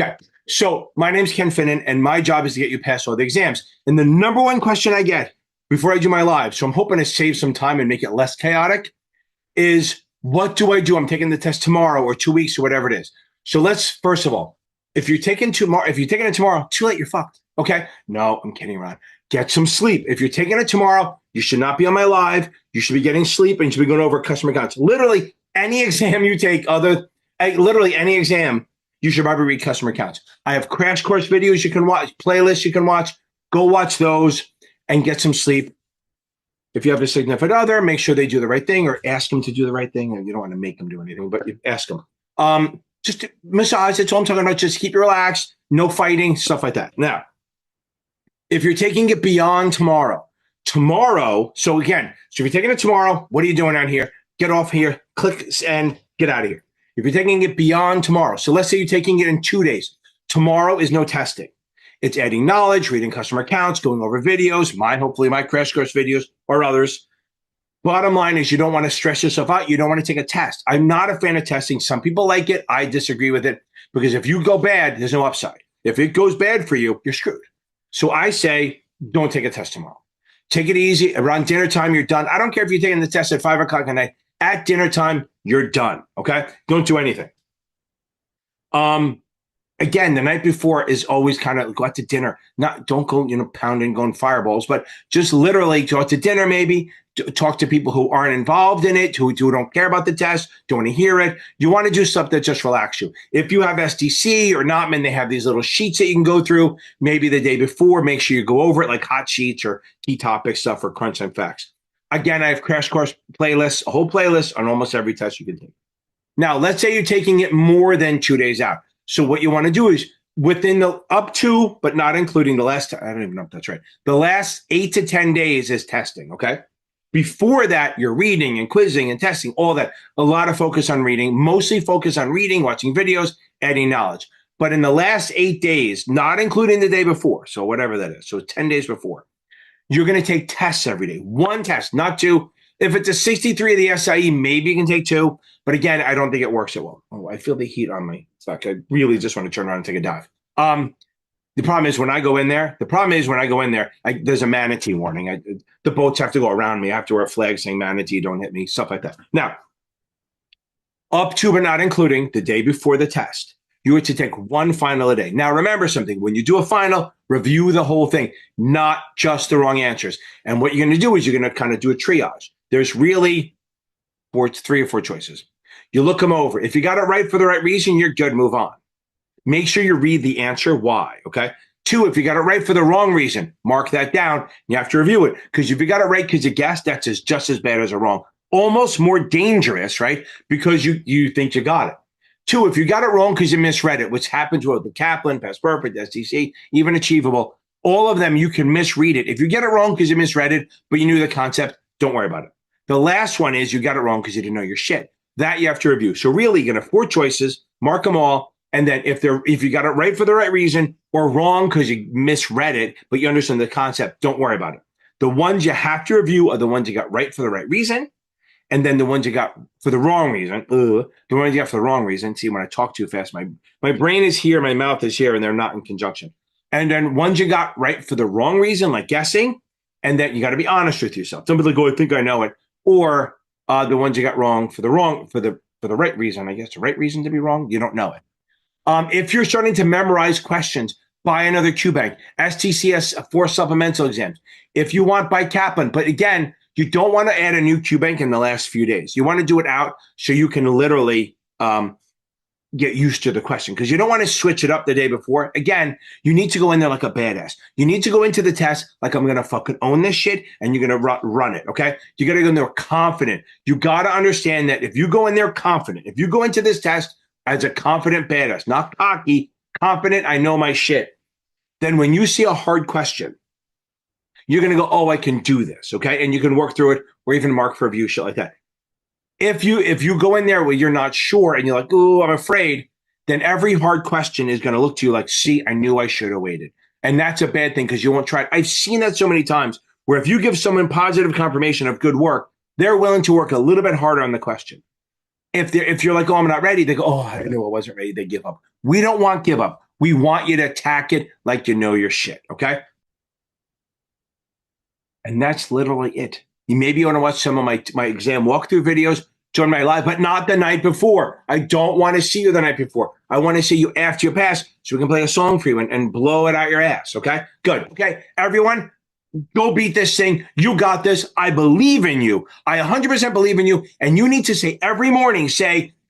Okay, so my name's Ken Finnan, and my job is to get you past all the exams. And the number one question I get before I do my live, so I'm hoping to save some time and make it less chaotic, is what do I do? I'm taking the test tomorrow or 2 weeks or whatever it is. So let's, first of all, if you're taking it tomorrow, too late, you're fucked. Okay? No, I'm kidding around. Get some sleep. If you're taking it tomorrow, you should not be on my live. You should be getting sleep and you should be going over customer accounts. Literally any exam you take, literally any exam, you should probably read customer accounts. I have crash course videos you can watch, playlists you can watch. Go watch those and get some sleep. If you have a significant other, make sure they do the right thing or ask them to do the right thing. And you don't want to make them do anything, but you ask them. Just massage. That's all I'm talking about. Just keep you relaxed. No fighting, stuff like that. Now, if you're taking it beyond tomorrow, so if you're taking it tomorrow, what are you doing out here? Get off here, click and get out of here. If you're taking it beyond tomorrow, so let's say you're taking it in 2 days. Tomorrow is no testing. It's adding knowledge, reading customer accounts, going over videos, hopefully my crash course videos or others. Bottom line is you don't want to stress yourself out. You don't want to take a test. I'm not a fan of testing. Some people like it. I disagree with it because if you go bad, there's no upside. If it goes bad for you, you're screwed. So I say, don't take a test tomorrow. Take it easy. Around dinner time, you're done. I don't care if you're taking the test at 5 o'clock at night. At dinner time, you're done. Okay? Don't do anything. Again, the night before is always kind of go out to dinner. Don't go, pounding, going fireballs, but just literally go out to dinner, maybe talk to people who aren't involved in it, who don't care about the test, don't want to hear it. You want to do stuff that just relax you. If you have SDC or Notman, they have these little sheets that you can go through maybe the day before. Make sure you go over it like hot sheets or key topic stuff or crunch time facts. Again, I have crash course playlists, a whole playlist on almost every test you can take. Now, let's say you're taking it more than 2 days out. So what you want to do is within the up to, but not including the last, I don't even know if that's right. The last 8 to 10 days is testing, okay? Before that, you're reading and quizzing and testing, all that. A lot of focus on reading, mostly focus on reading, watching videos, adding knowledge. But in the last 8 days, not including the day before, so whatever that is, so 10 days before, you're going to take tests every day. One test, not two. If it's a 63 of the SIE, maybe you can take 2. But again, I don't think it works so well. Oh, I feel the heat on my back. I really just want to turn around and take a dive. The problem is when I go in there, there's a manatee warning. The boats have to go around me. I have to wear a flag saying manatee, don't hit me, stuff like that. Now, up to but not including the day before the test, you are to take one final a day. Now, remember something. When you do a final, review the whole thing, not just the wrong answers. And what you're going to do is you're going to kind of do a triage. There's really 3 or 4 choices. You look them over. If you got it right for the right reason, you're good. Move on. Make sure you read the answer why, okay? 2, if you got it right for the wrong reason, mark that down. You have to review it because if you got it right because you guessed, that's just as bad as a wrong. Almost more dangerous, right? Because you think you got it. 2, if you got it wrong because you misread it, which happens with the Kaplan, Past Perfect, STC, even Achievable, all of them, you can misread it. If you get it wrong because you misread it, but you knew the concept, don't worry about it. The last one is you got it wrong because you didn't know your shit. That you have to review. So really, you're going to have 4 choices, mark them all. And then if you got it right for the right reason or wrong because you misread it, but you understand the concept, don't worry about it. The ones you have to review are the ones you got right for the right reason. And then the ones you got for the wrong reason, see, when I talk too fast, my brain is here, my mouth is here, and they're not in conjunction. And then ones you got right for the wrong reason, like guessing, and then you got to be honest with yourself. Don't be like, oh, I think I know it. Or the ones you got wrong for the right reason, I guess the right reason to be wrong, you don't know it. If you're starting to memorize questions, buy another QBank. STCS 4 supplemental exams. If you want, buy Kaplan. But again, you don't want to add a new QBank in the last few days. You want to do it out so you can literally get used to the question because you don't want to switch it up the day before. Again, you need to go in there like a badass. You need to go into the test like I'm going to fucking own this shit and you're going to run it, okay? You got to go in there confident. You got to understand that if you go in there confident, if you go into this test as a confident badass, not cocky, confident, I know my shit, then when you see a hard question, you're going to go, oh, I can do this, okay? And you can work through it or even mark for review, shit like that. If you go in there where you're not sure and you're like, oh, I'm afraid, then every hard question is going to look to you like, see, I knew I should have waited. And that's a bad thing because you won't try it. I've seen that so many times where if you give someone positive confirmation of good work, they're willing to work a little bit harder on the question. If you're like, oh, I'm not ready, they go, oh, I knew I wasn't ready. They give up. We don't want give up. We want you to attack it like you know your shit, okay? And that's literally it. You maybe want to watch some of my exam walkthrough videos, join my live, but not the night before. I don't want to see you the night before. I want to see you after you pass so we can play a song for you and blow it out your ass, okay? Good. Okay, everyone, go beat this thing. You got this. I believe in you. I 100% believe in you. And you need to say every morning,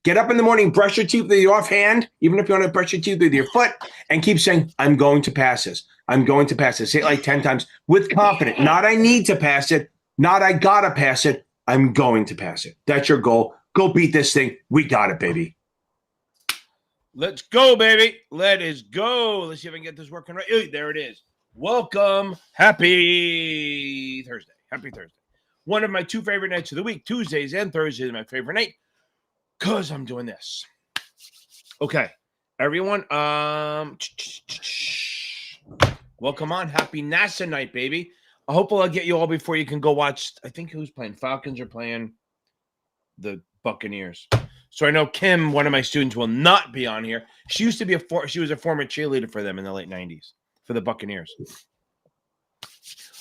get up in the morning, brush your teeth with your offhand, even if you want to brush your teeth with your foot, and keep saying, I'm going to pass this. I'm going to pass this. Say it like 10 times with confidence. Not I need to pass it. Not I got to pass it. I'm going to pass it. That's your goal. Go beat this thing. We got it, baby. Let's go, baby. Let us go. Let's see if I can get this working right. Ooh, there it is. Welcome. Happy Thursday. Happy Thursday. One of my two favorite nights of the week. Tuesdays and Thursdays are my favorite night because I'm doing this. Okay. Everyone, welcome on. Happy NASAA night, baby. I hope I'll get you all before you can go watch. I think who's playing? Falcons are playing the Buccaneers. So I know Kim, one of my students, will not be on here. She used to be she was a former cheerleader for them in the late 90s for the Buccaneers.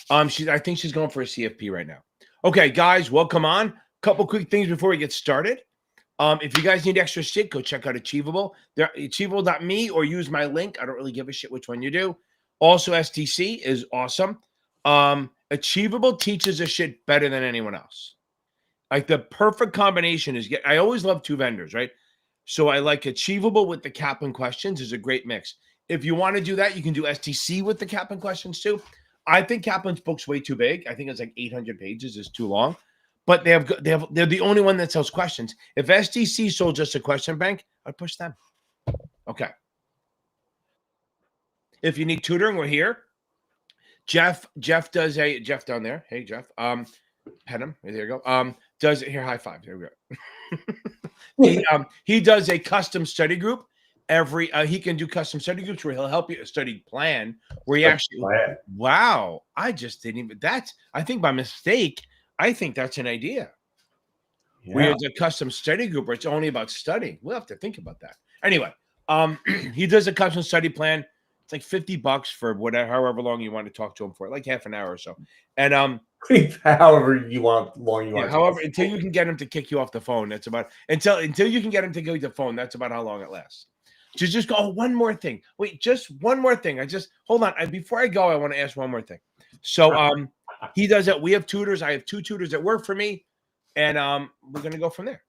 I think she's going for a CFP right now. Okay, guys, welcome on. Couple quick things before we get started. If you guys need extra shit, go check out Achievable. They're achievable.me or use my link. I don't really give a shit which one you do. Also, STC is awesome. Achievable teaches a shit better than anyone else. Like the perfect combination is I always love two vendors, right? So I like Achievable with the Kaplan questions is a great mix. If you want to do that, you can do STC with the Kaplan questions too. I think Kaplan's book's way too big. I think it's like 800 pages is too long. But they're the only one that sells questions. If STC sold just a question bank, I'd push them. Okay. If you need tutoring, we're here. Jeff does Jeff down there. Hey, Jeff. Pet him. There you go. Does it here? High five. There we go. He does a custom study group. He can do custom study groups where he'll help you a study plan where he actually. Wow. I just didn't even. I think by mistake. I think that's an idea. Yeah. Where it's a custom study group where it's only about studying. We'll have to think about that. Anyway, he does a custom study plan. It's like $50 for however long you want to talk to him for, like half an hour or so. And however long you want. However, until you can get him to kick you off the phone, that's about until you can get him to go to the phone. That's about how long it lasts. Just go. Oh, one more thing. Wait, just one more thing. Hold on. Before I go, I want to ask one more thing. So he does it. We have tutors. I have two tutors that work for me, and we're gonna go from there.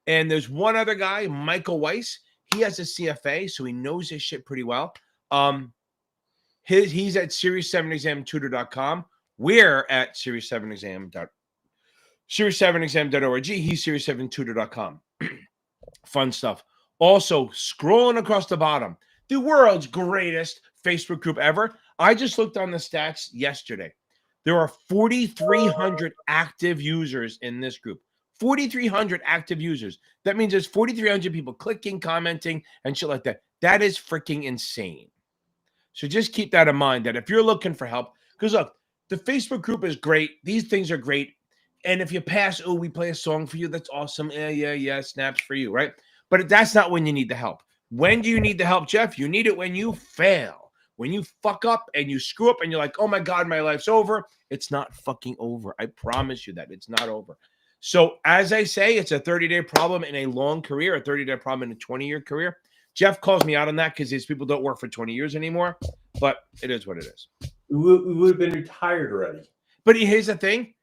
And there's one other guy, Michael Weiss. He has a CFA, so he knows his shit pretty well. He's at series7examtutor.com. We're at series7exam.org. He's series7tutor.com. Fun stuff. Also, scrolling across the bottom, the world's greatest Facebook group ever. I just looked on the stats yesterday. There are 4,300 active users in this group. 4,300 active users. That means there's 4,300 people clicking, commenting, and shit like that. That is freaking insane. So just keep that in mind that if you're looking for help, because look, the Facebook group is great. These things are great. And if you pass, we play a song for you. That's awesome. Yeah. Snaps for you, right? But that's not when you need the help. When do you need the help, Jeff? You need it when you fail. When you fuck up and you screw up and you're like, oh my God, my life's over. It's not fucking over. I promise you that. It's not over. So as I say, it's a 30-day problem in a long career, a 30-day problem in a 20-year career. Jeff calls me out on that because these people don't work for 20 years anymore. But it is what it is. We would have been retired already. But here's the thing.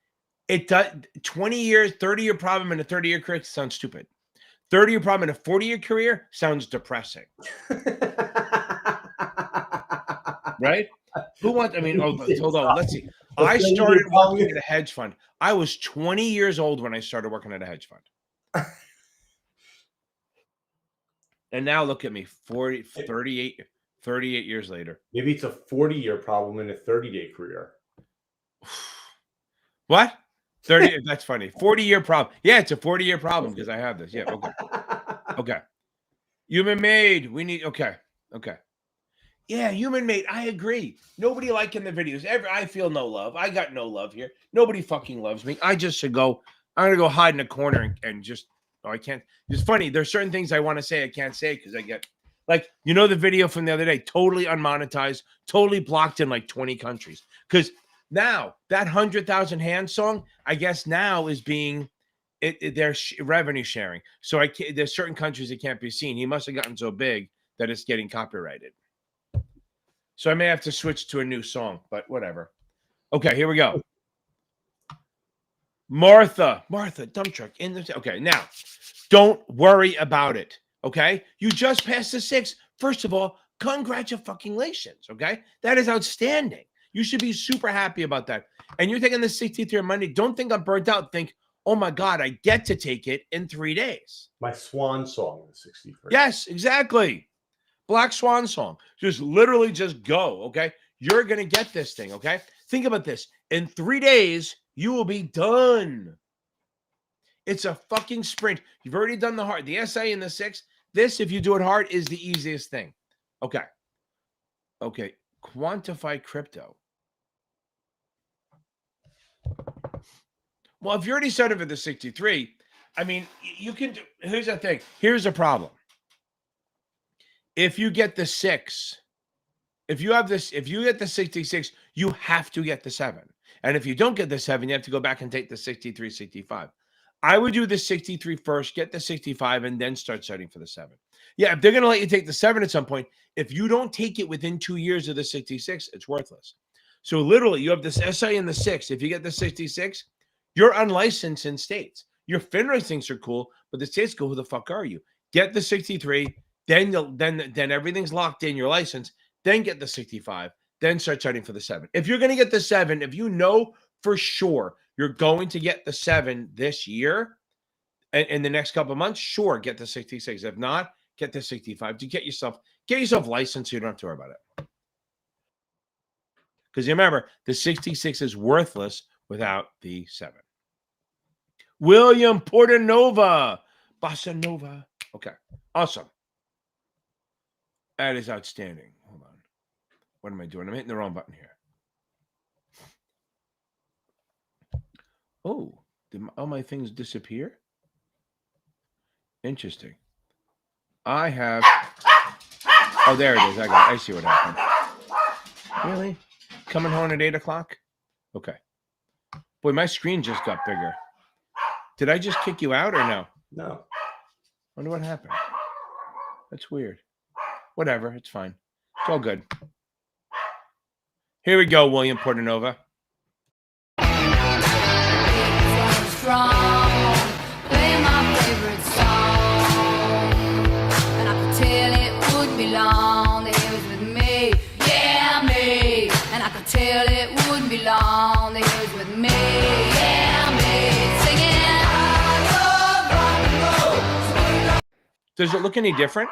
It does 20 years, 30-year problem in a 30-year career sounds stupid. 30-year problem in a 40-year career sounds depressing. Right? Who wants, hold on. Let's see. I started working at a hedge fund. I was 20 years old when I started working at a hedge fund. And now look at me, 38 years later. Maybe it's a 40-year problem in a 30-day career. What? 30, that's funny. 40-year problem. Yeah, it's a 40-year problem because I have this. Yeah, okay. Human made. We need, okay. Yeah, human made. I agree. Nobody liking the videos. I feel no love. I got no love here. Nobody fucking loves me. I just should go, I'm going to go hide in a corner and just, I can't. It's funny. There's certain things I want to say I can't say because I get Like, you know, the video from the other day, totally unmonetized, totally blocked in like 20 countries. Because now that 100,000 hands song, I guess now is being, they're revenue sharing. So there's certain countries that can't be seen. He must have gotten so big that it's getting copyrighted. So I may have to switch to a new song, but whatever. Okay, here we go. Martha, dump truck in the. Okay, now don't worry about it. Okay, you just passed the 6. First of all, congratulations. Okay, that is outstanding. You should be super happy about that. And you're taking the 63 on Monday. Don't think I'm burnt out. Think, oh my God, I get to take it in 3 days. My swan song in 63. Yes, exactly. Black Swan song. Just literally just go. Okay, you're gonna get this thing. Okay, think about this. In 3 days, you will be done. It's a fucking sprint. You've already done the hard. The essay and the 6. This, if you do it hard, is the easiest thing. Okay. Okay. Quantify crypto. Well, if you already started for the 63, I mean, you can do. Here's the thing. Here's a problem. If you get the 6, if you get the 66, you have to get the 7. And if you don't get the 7, you have to go back and take the 63, 65. I would do the 63 first, get the 65, and then start studying for the 7. Yeah, if they're going to let you take the 7 at some point, if you don't take it within 2 years of the 66, it's worthless. So literally, you have this essay and the 6. If you get the 66, you're unlicensed in states. Your FINRA things are cool, but the states go, who the fuck are you? Get the 63, then everything's locked in, your license, then get the 65, then start studying for the 7. If you're going to get the 7, if you know for sure you're going to get the 7 this year and in the next couple of months, sure, get the 66. If not, get the 65 to get yourself licensed so you don't have to worry about it. Because you remember, the 66 is worthless without the 7. William Portanova, Bossa Nova. Okay, awesome. That is outstanding. Hold on. What am I doing? I'm hitting the wrong button here. Oh, did all my things disappear? Interesting. I have. Oh, there it is. I see what happened. Really? Coming home at 8 o'clock? Okay. Boy, my screen just got bigger. Did I just kick you out or no? No. Wonder what happened. That's weird. Whatever. It's fine. It's all good. Here we go, William Portanova. Play my favorite song, and I could tell it would be long. That he was with me, yeah, me. And I could tell it would be long. That he was with me, yeah, me. Singing, I love rock and roll. Does it look any different?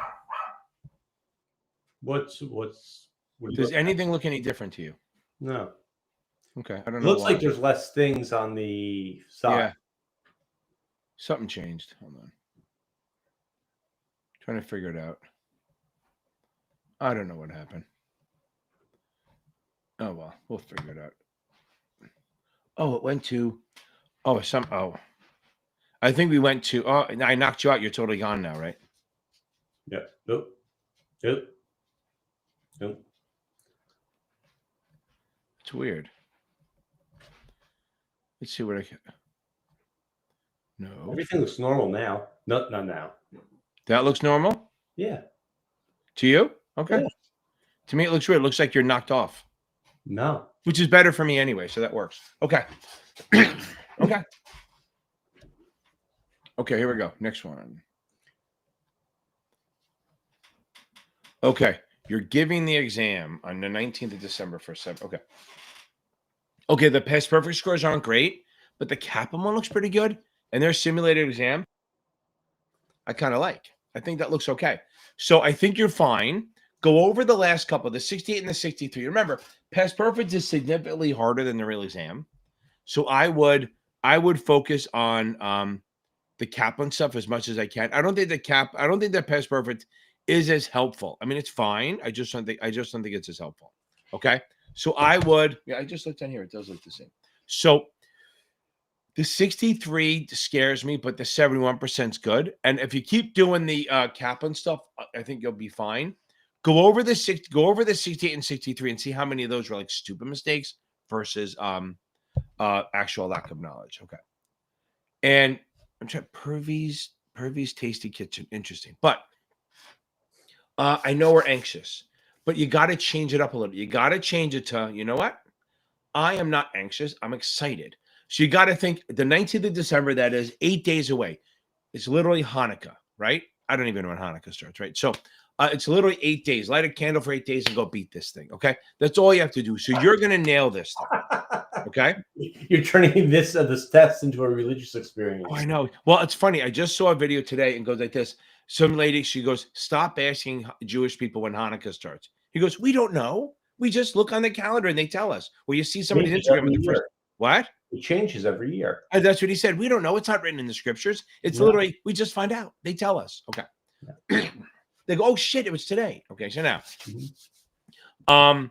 Does anything look any different to you? No. Okay, I don't know. It looks like there's less things on the side. Yeah. Something changed. Hold on. Trying to figure it out. I don't know what happened. Oh, well, we'll figure it out. Oh, it went to, I think we went to, I knocked you out. You're totally gone now, right? Yeah. Nope. Nope. Nope. It's weird. Let's see what I can. No. Everything looks normal now. Not now. That looks normal? Yeah. To you? Okay. Yeah. To me, it looks weird. It looks like you're knocked off. No. Which is better for me anyway, so that works. Okay. Okay. Okay, here we go. Next one. Okay. You're giving the exam on the 19th of December for 7. Okay. Okay, the past perfect scores aren't great, but the Kaplan one looks pretty good. And their simulated exam, I kind of like. I think that looks okay. So I think you're fine. Go over the last couple, the 68 and the 63. Remember, past perfect is significantly harder than the real exam. So I would focus on the Kaplan stuff as much as I can. I don't think that past perfect is as helpful. I mean, it's fine. I just don't think it's as helpful. Okay. So I just looked down here. It does look the same. So The 63 scares me, but the 71% is good. And if you keep doing the Kaplan stuff, I think you'll be fine. Go over the 68 and 63 and see how many of those were like stupid mistakes versus actual lack of knowledge. Okay. And I'm trying Purvy's Tasty Kitchen. Interesting. But I know we're anxious, but you got to change it up a little. You got to change it to, you know what? I am not anxious. I'm excited. So you got to think the 19th of December, that is 8 days away. It's literally Hanukkah, right? I don't even know when Hanukkah starts, right? So it's literally 8 days. Light a candle for 8 days and go beat this thing, okay? That's all you have to do. So you're going to nail this thing, okay? You're turning this test into a religious experience. Oh, I know. Well, it's funny. I just saw a video today and goes like this. Some lady, she goes, stop asking Jewish people when Hanukkah starts. He goes, we don't know. We just look on the calendar and they tell us. Well, you see somebody's Instagram in the first. What? It changes every year. And that's what he said. We don't know. It's not written in the scriptures. It's literally, we just find out. They tell us. Okay. Yeah. They go, oh shit, it was today. Okay. So now,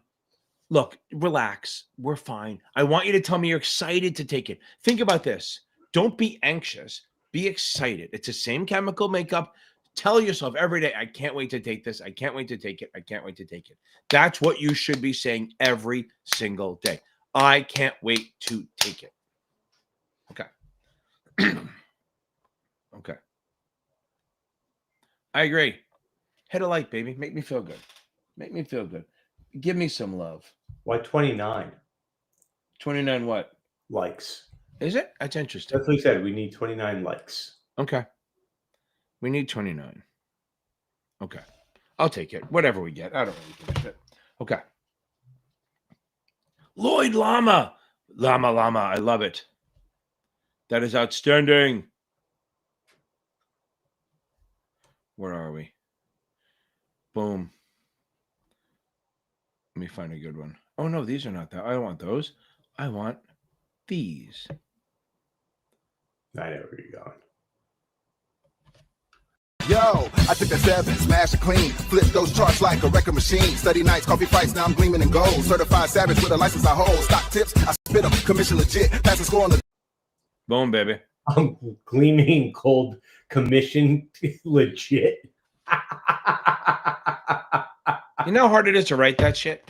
look, relax. We're fine. I want you to tell me you're excited to take it. Think about this. Don't be anxious. Be excited. It's the same chemical makeup. Tell yourself every day, I can't wait to take this. I can't wait to take it. I can't wait to take it. That's what you should be saying every single day. I can't wait to take it. Okay. Okay. I agree. Hit a like, baby. Make me feel good. Make me feel good. Give me some love. Why 29? 29 what? Likes. Is it? That's interesting. That's what he said. We need 29 likes. Okay. We need 29. Okay. I'll take it. Whatever we get. I don't really give a shit. Okay. Lloyd Llama. Llama. I love it. That is outstanding. Where are we? Boom. Let me find a good one. Oh, no, these are not that. I don't want those. I want these. I know where you're going. Yo, I took a 7, smash it clean, flip those charts like a record machine. Study nights, coffee fights, now I'm gleaming in gold. Certified savage with a license I hold. Stock tips, I spit them, commission legit. Pass the score on the. Boom, baby. I'm gleaming cold, commission legit. You know how hard it is to write that shit?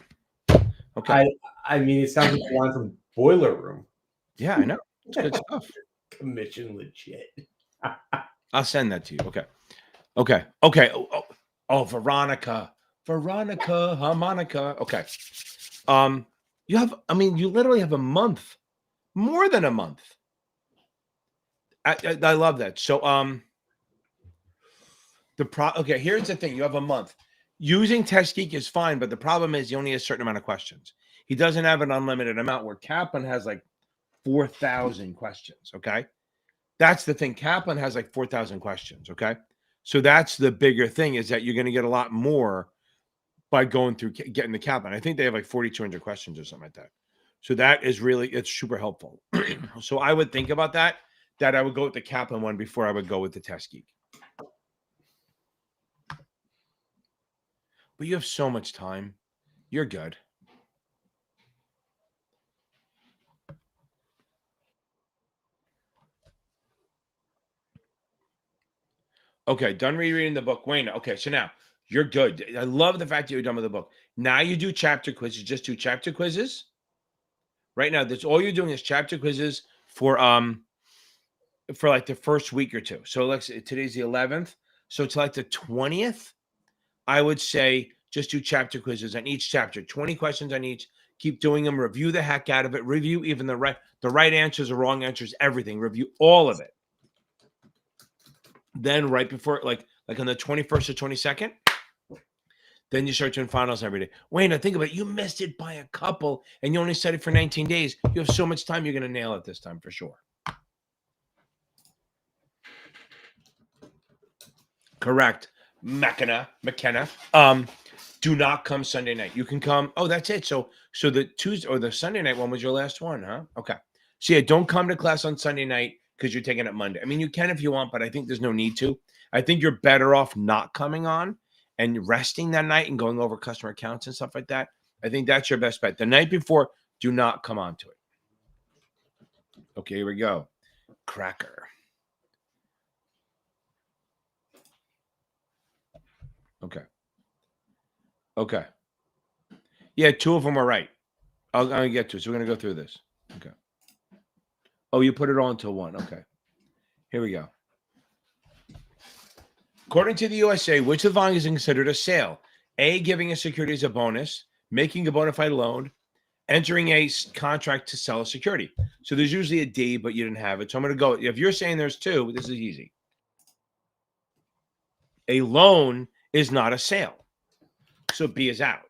Okay. I mean, it sounds like a line from Boiler Room. Yeah, I know. It's good stuff. Commission legit. I'll send that to you. Okay. Oh, Veronica, harmonica. Okay. You literally have a month, more than a month. I love that. So, okay, here's the thing. You have a month. Using TestGeek is fine, but the problem is you only have a certain amount of questions. He doesn't have an unlimited amount where Kaplan has like 4,000 questions. Okay. That's the thing. Kaplan has like 4,000 questions. Okay. So that's the bigger thing, is that you're going to get a lot more by going through getting the Kaplan. I think they have like 4,200 questions or something like that. So that is really, it's super helpful. So I would think about that I would go with the Kaplan one before I would go with the TestGeek. But you have so much time. You're good. Okay, done rereading the book. Wayne, okay, so now you're good. I love the fact that you're done with the book. Now you do chapter quizzes. Just do chapter quizzes. Right now, that's all you're doing is chapter quizzes for like the first week or two. So today's the 11th. So it's like the 20th. I would say just do chapter quizzes on each chapter, 20 questions on each. Keep doing them. Review the heck out of it. Review even the right answers, the wrong answers, everything. Review all of it. Then right before, like on the 21st or 22nd, then you start doing finals every day. Wayne, I think about it. You missed it by a couple, and you only studied for 19 days. You have so much time. You're going to nail it this time for sure. Correct. McKenna. Do not come Sunday night. You can come. Oh, that's it. So the Tuesday or the Sunday night one was your last one, huh? Okay. So yeah, don't come to class on Sunday night because you're taking it Monday. I mean, you can if you want, but I think there's no need to. I think you're better off not coming on and resting that night and going over customer accounts and stuff like that. I think that's your best bet. The night before, do not come on to it. Okay, here we go. cracker. Okay. Okay. Yeah, 2 of them are right. I'm gonna get to it. So we're gonna go through this. Okay. Oh, you put it all into one. Okay. Here we go. According to the USA, which of the following is considered a sale? A, giving a security as a bonus, making a bona fide loan, entering a contract to sell a security. So there's usually a D, but you didn't have it. So I'm going to go. If you're saying there's 2, this is easy. A loan is not a sale. So B is out.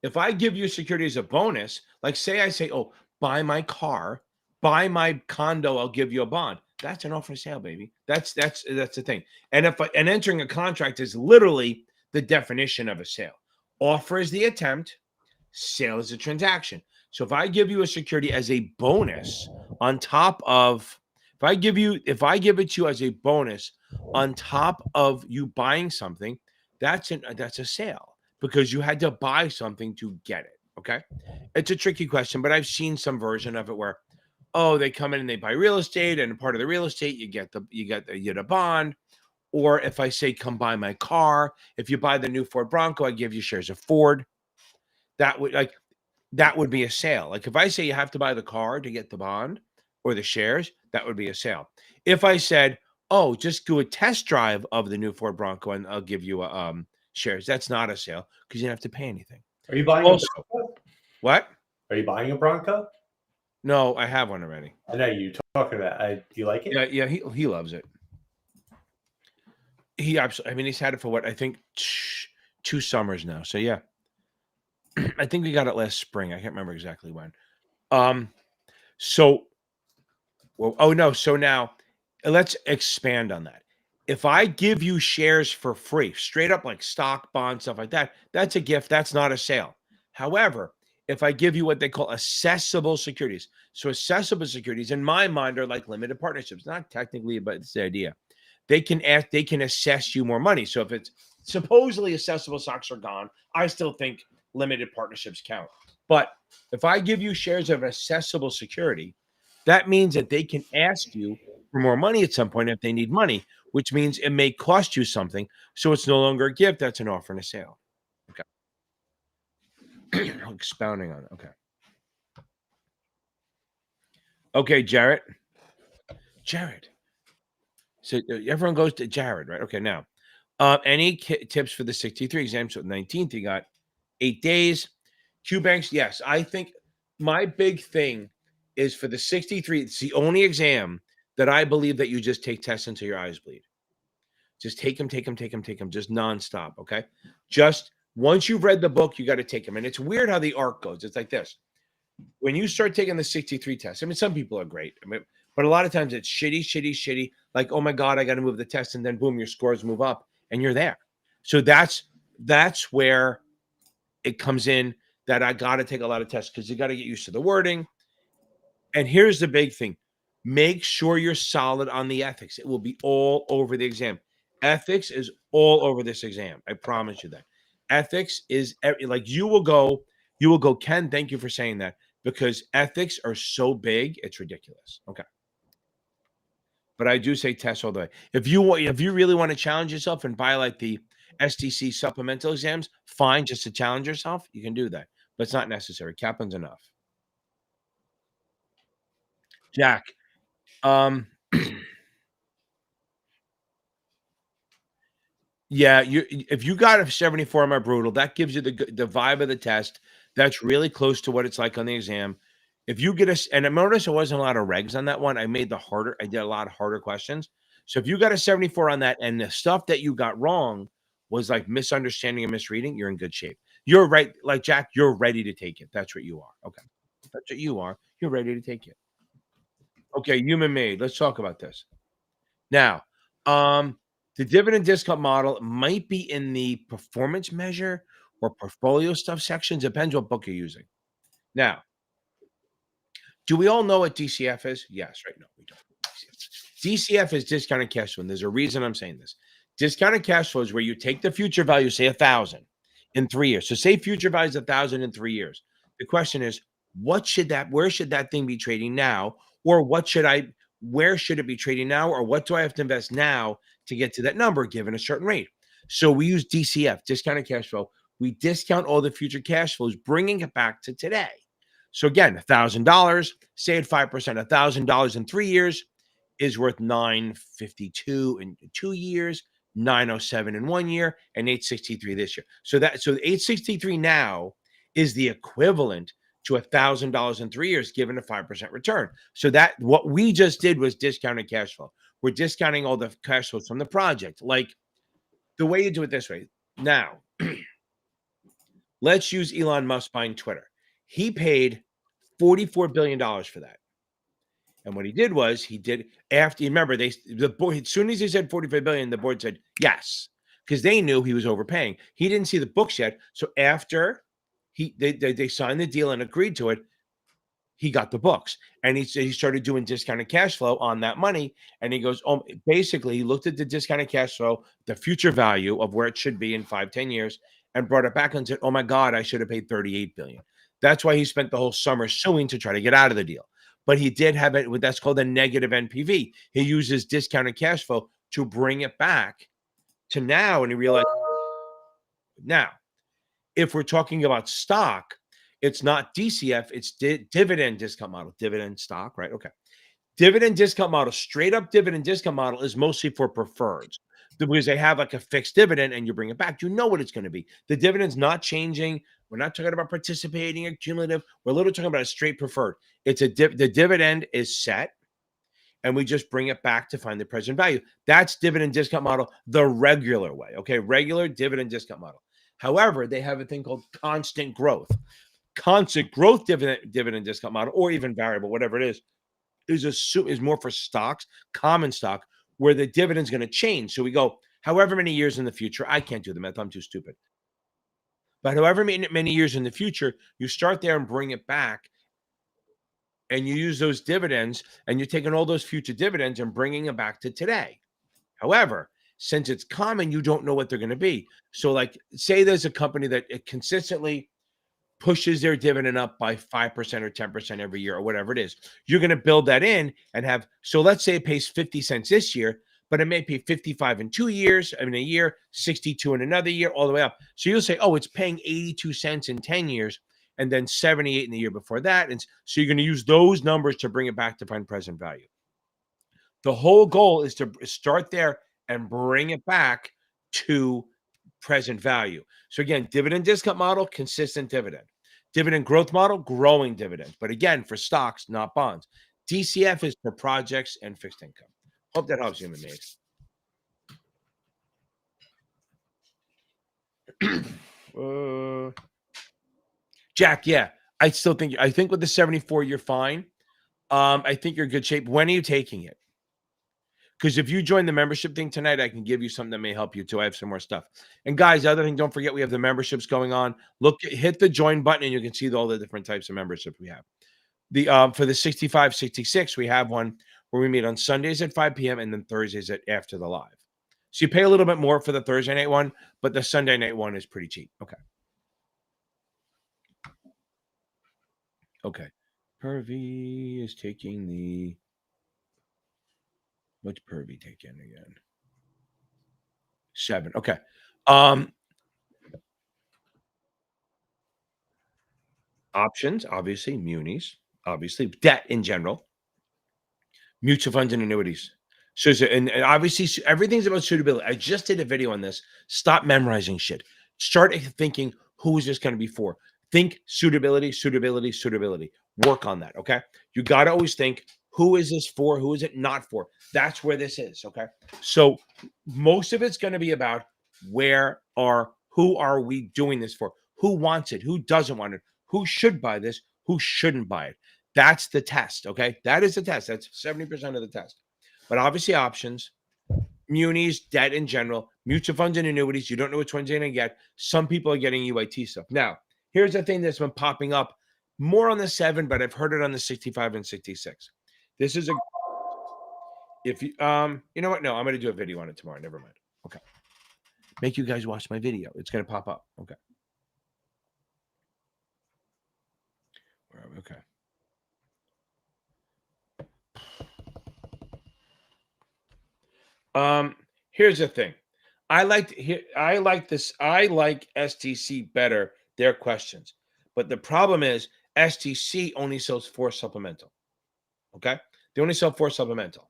If I give you security as a bonus, like say I say, oh, buy my car, buy my condo, I'll give you a bond. That's an offer to sale, baby. That's the thing. And and entering a contract is literally the definition of a sale. Offer is the attempt, sale is a transaction. So if I give you a security as a bonus on top of, if I give it to you as a bonus on top of you buying something, that's a sale because you had to buy something to get it. Okay. It's a tricky question, but I've seen some version of it where, oh, they come in and they buy real estate, and part of the real estate, you get a bond. Or if I say, come buy my car, if you buy the new Ford Bronco, I give you shares of Ford. That would be a sale. Like if I say you have to buy the car to get the bond or the shares, that would be a sale. If I said, oh, just do a test drive of the new Ford Bronco and I'll give you shares, that's not a sale because you don't have to pay anything. Are you buying Also, a Bronco? What? Are you buying a Bronco? No, I have one already. I know you talking about. Do you like it? Yeah, he loves it. He absolutely. I mean, he's had it for what I think 2 summers now. So yeah, I think we got it last spring. I can't remember exactly when. So, well, oh no. So now, let's expand on that. If I give you shares for free, straight up like stock, bond, stuff like that, that's a gift. That's not a sale. However, if I give you what they call accessible securities, so accessible securities in my mind are like limited partnerships, not technically, but it's the idea. They can assess you more money. So if it's supposedly accessible stocks are gone, I still think limited partnerships count. But if I give you shares of accessible security, that means that they can ask you for more money at some point if they need money, which means it may cost you something. So it's no longer a gift. That's an offer and a sale. Okay. Expounding on it. Okay. Okay, Jared. So everyone goes to Jared, right? Okay, now, any tips for the 63 exam? So 19th, you got 8 days. Q banks, yes. I think my big thing is for the 63. It's the only exam that I believe that you just take tests until your eyes bleed. Just take them, just nonstop. Okay. Just once you've read the book, you got to take them. And it's weird how the arc goes. It's like this. When you start taking the 63 test, I mean, some people are great. I mean, but a lot of times it's shitty. Like, oh my God, I got to move the test. And then boom, your scores move up and you're there. So that's where it comes in that I got to take a lot of tests because you got to get used to the wording. And here's the big thing. Make sure you're solid on the ethics. It will be all over the exam. Ethics is all over this exam. I promise you that. Ethics is like you will go, Ken, thank you for saying that because ethics are so big, it's ridiculous. Okay. But I do say test all the way. If you really want to challenge yourself and buy like the STC supplemental exams, fine, just to challenge yourself, you can do that. But it's not necessary. Kaplan's enough. Jack, yeah, if you got a 74 on my brutal, that gives you the vibe of the test. That's really close to what it's like on the exam. If you get and I noticed there wasn't a lot of regs on that one. I did a lot of harder questions. So if you got a 74 on that and the stuff that you got wrong was like misunderstanding and misreading, you're in good shape. You're right. Like Jack, you're ready to take it. That's what you are. Okay. That's what you are. You're ready to take it. Okay. Human made. Let's talk about this. Now, the dividend discount model might be in the performance measure or portfolio stuff section. Depends what book you're using. Now, do we all know what DCF is? Yes, right? No, we don't. DCF is discounted cash flow. And there's a reason I'm saying this. Discounted cash flow is where you take the future value, say 1,000 in 3 years. So say future value is 1,000 in 3 years. The question is, where should that thing be trading now? Or what should I where should it be trading now, or what do I have to invest now to get to that number given a certain rate? So we use DCF, discounted cash flow. We discount all the future cash flows, bringing it back to today. So again, $1,000, say at 5%, $1,000 in 3 years is worth $952 in 2 years, $907 in 1 year, and $863 this year. So $863 now is the equivalent to $1,000 in 3 years, given a 5% return. So that what we just did was discounted cash flow. We're discounting all the cash flows from the project. Like the way you do it this way. Now, let's use Elon Musk buying Twitter. He paid $44 billion for that. And what he did was he did after, remember, the board, as soon as he said 45 billion, the board said yes, because they knew he was overpaying. He didn't see the books yet. So after they signed the deal and agreed to it, he got the books, and he started doing discounted cash flow on that money. And he goes, oh, basically, he looked at the discounted cash flow, the future value of where it should be in 5-10 years, and brought it back and said, oh my God, I should have paid 38 billion. That's why he spent the whole summer suing to try to get out of the deal. But he did have it, that's called a negative NPV. He uses discounted cash flow to bring it back to now, and he realized now, if we're talking about stock, it's not DCF, it's dividend discount model, dividend stock, right? Okay. Dividend discount model, straight up dividend discount model is mostly for preferreds because they have like a fixed dividend and you bring it back. You know what it's going to be. The dividend's not changing. We're not talking about participating or cumulative. We're literally talking about a straight preferred. It's the dividend is set and we just bring it back to find the present value. That's dividend discount model the regular way. Okay. Regular dividend discount model. However, they have a thing called constant growth. Constant growth dividend discount model, or even variable, whatever it is more for stocks, common stock, where the dividend's going to change. So we go however many years in the future. I can't do the math. I'm too stupid. But however many years in the future, you start there and bring it back, and you use those dividends, and you're taking all those future dividends and bringing them back to today. However, since it's common, you don't know what they're going to be. So, like, say there's a company that it consistently pushes their dividend up by 5% or 10% every year or whatever it is. You're going to build that in and have, so let's say it pays 50 cents this year, but it may pay 55 in 2 years, I mean a year, 62 in another year, all the way up. So you'll say, oh, it's paying 82 cents in 10 years and then 78 in the year before that. And so you're going to use those numbers to bring it back to find present value. The whole goal is to start there and bring it back to present value. So again, dividend discount model, consistent dividend. Dividend growth model, growing dividends. But again, for stocks, not bonds. DCF is for projects and fixed income. Hope that helps you, mate. Jack, yeah. I think with the 74, you're fine. I think you're in good shape. When are you taking it? Because if you join the membership thing tonight, I can give you something that may help you too. I have some more stuff. And guys, the other thing, don't forget we have the memberships going on. Hit the join button and you can see all the different types of membership we have. For the 65, 66, we have one where we meet on Sundays at 5 p.m. and then Thursdays after the live. So you pay a little bit more for the Thursday night one, but the Sunday night one is pretty cheap. Okay. Pervy is taking the... What's Pervy taking again? 7. Okay. Options, obviously, munis, obviously, debt in general, mutual funds and annuities. So, and obviously, everything's about suitability. I just did a video on this. Stop memorizing shit. Start thinking, who is this going to be for? Think suitability, suitability, suitability. Work on that, okay? You got to always think, who is this for? Who is it not for? That's where this is, okay? So most of it's going to be about who are we doing this for? Who wants it? Who doesn't want it? Who should buy this? Who shouldn't buy it? That's the test, okay? That is the test. That's 70% of the test. But obviously options, munis, debt in general, mutual funds and annuities, you don't know which ones you're going to get. Some people are getting UIT stuff. Now, here's the thing that's been popping up more on the 7, but I've heard it on the 65 and 66. This is if you, you know what? No, I'm going to do a video on it tomorrow. Never mind. Okay. Make you guys watch my video. It's going to pop up. Okay. Where are we? Okay. Here's the thing. I like STC better, their questions. But the problem is STC only sells 4 supplemental. Okay? They only sell 4 supplemental.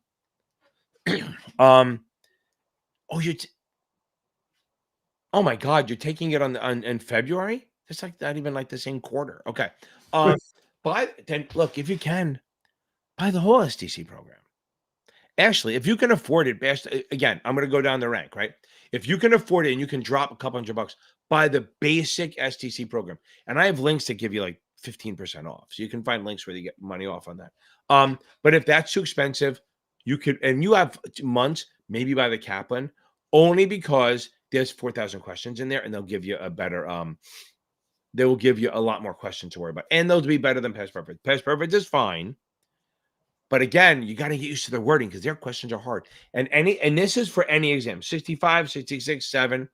Oh, oh my God, you're taking it on in February? It's like not even like the same quarter. Okay. Then look, if you can, buy the whole STC program. Actually, if you can afford it, again, I'm going to go down the rank, right? If you can afford it and you can drop a couple $100, buy the basic STC program. And I have links that give you like 15% off. So you can find links where you get money off on that. But if that's too expensive, you could, and you have months, maybe buy the Kaplan, only because there's 4,000 questions in there and they'll give you a better, they will give you a lot more questions to worry about. And they'll be better than Past Perfect. Past Perfect is fine. But again, you got to get used to the wording because their questions are hard. And this is for any exam, 65, 66, 7.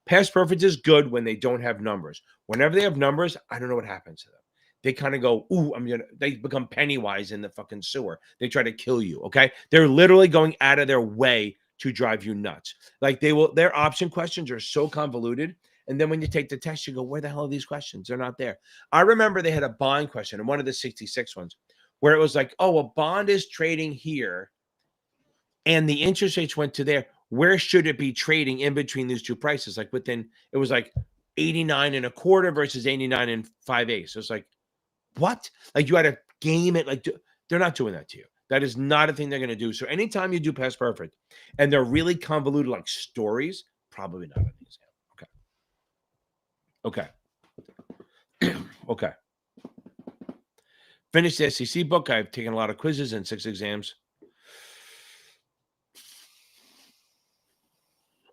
Past Perfect is good when they don't have numbers. Whenever they have numbers, I don't know what happens to them. They kind of go, ooh, they become Pennywise in the fucking sewer. They try to kill you, okay? They're literally going out of their way to drive you nuts. Like their option questions are so convoluted. And then when you take the test, you go, where the hell are these questions? They're not there. I remember they had a bond question in one of the 66 ones, where it was like, oh, a bond is trading here and the interest rates went to there. Where should it be trading in between these two prices? Like it was like 89 and a quarter versus 89 and 5/8. So it's like, what? Like you had to game it. Like they're not doing that to you. That is not a thing they're going to do. So anytime you do Past Perfect and they're really convoluted like stories, probably not an exam. Okay. Okay. Finished the SEC book. I've taken a lot of quizzes and 6 exams.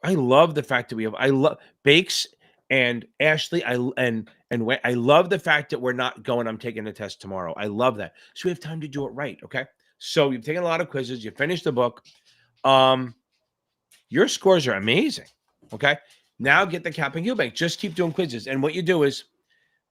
I love the fact that I love Bakes and Ashley. I love the fact that we're not going, I'm taking a test tomorrow. I love that. So we have time to do it right. Okay. So you've taken a lot of quizzes. You finished the book. Your scores are amazing. Okay. Now get the Cap and Bank. Just keep doing quizzes. And what you do is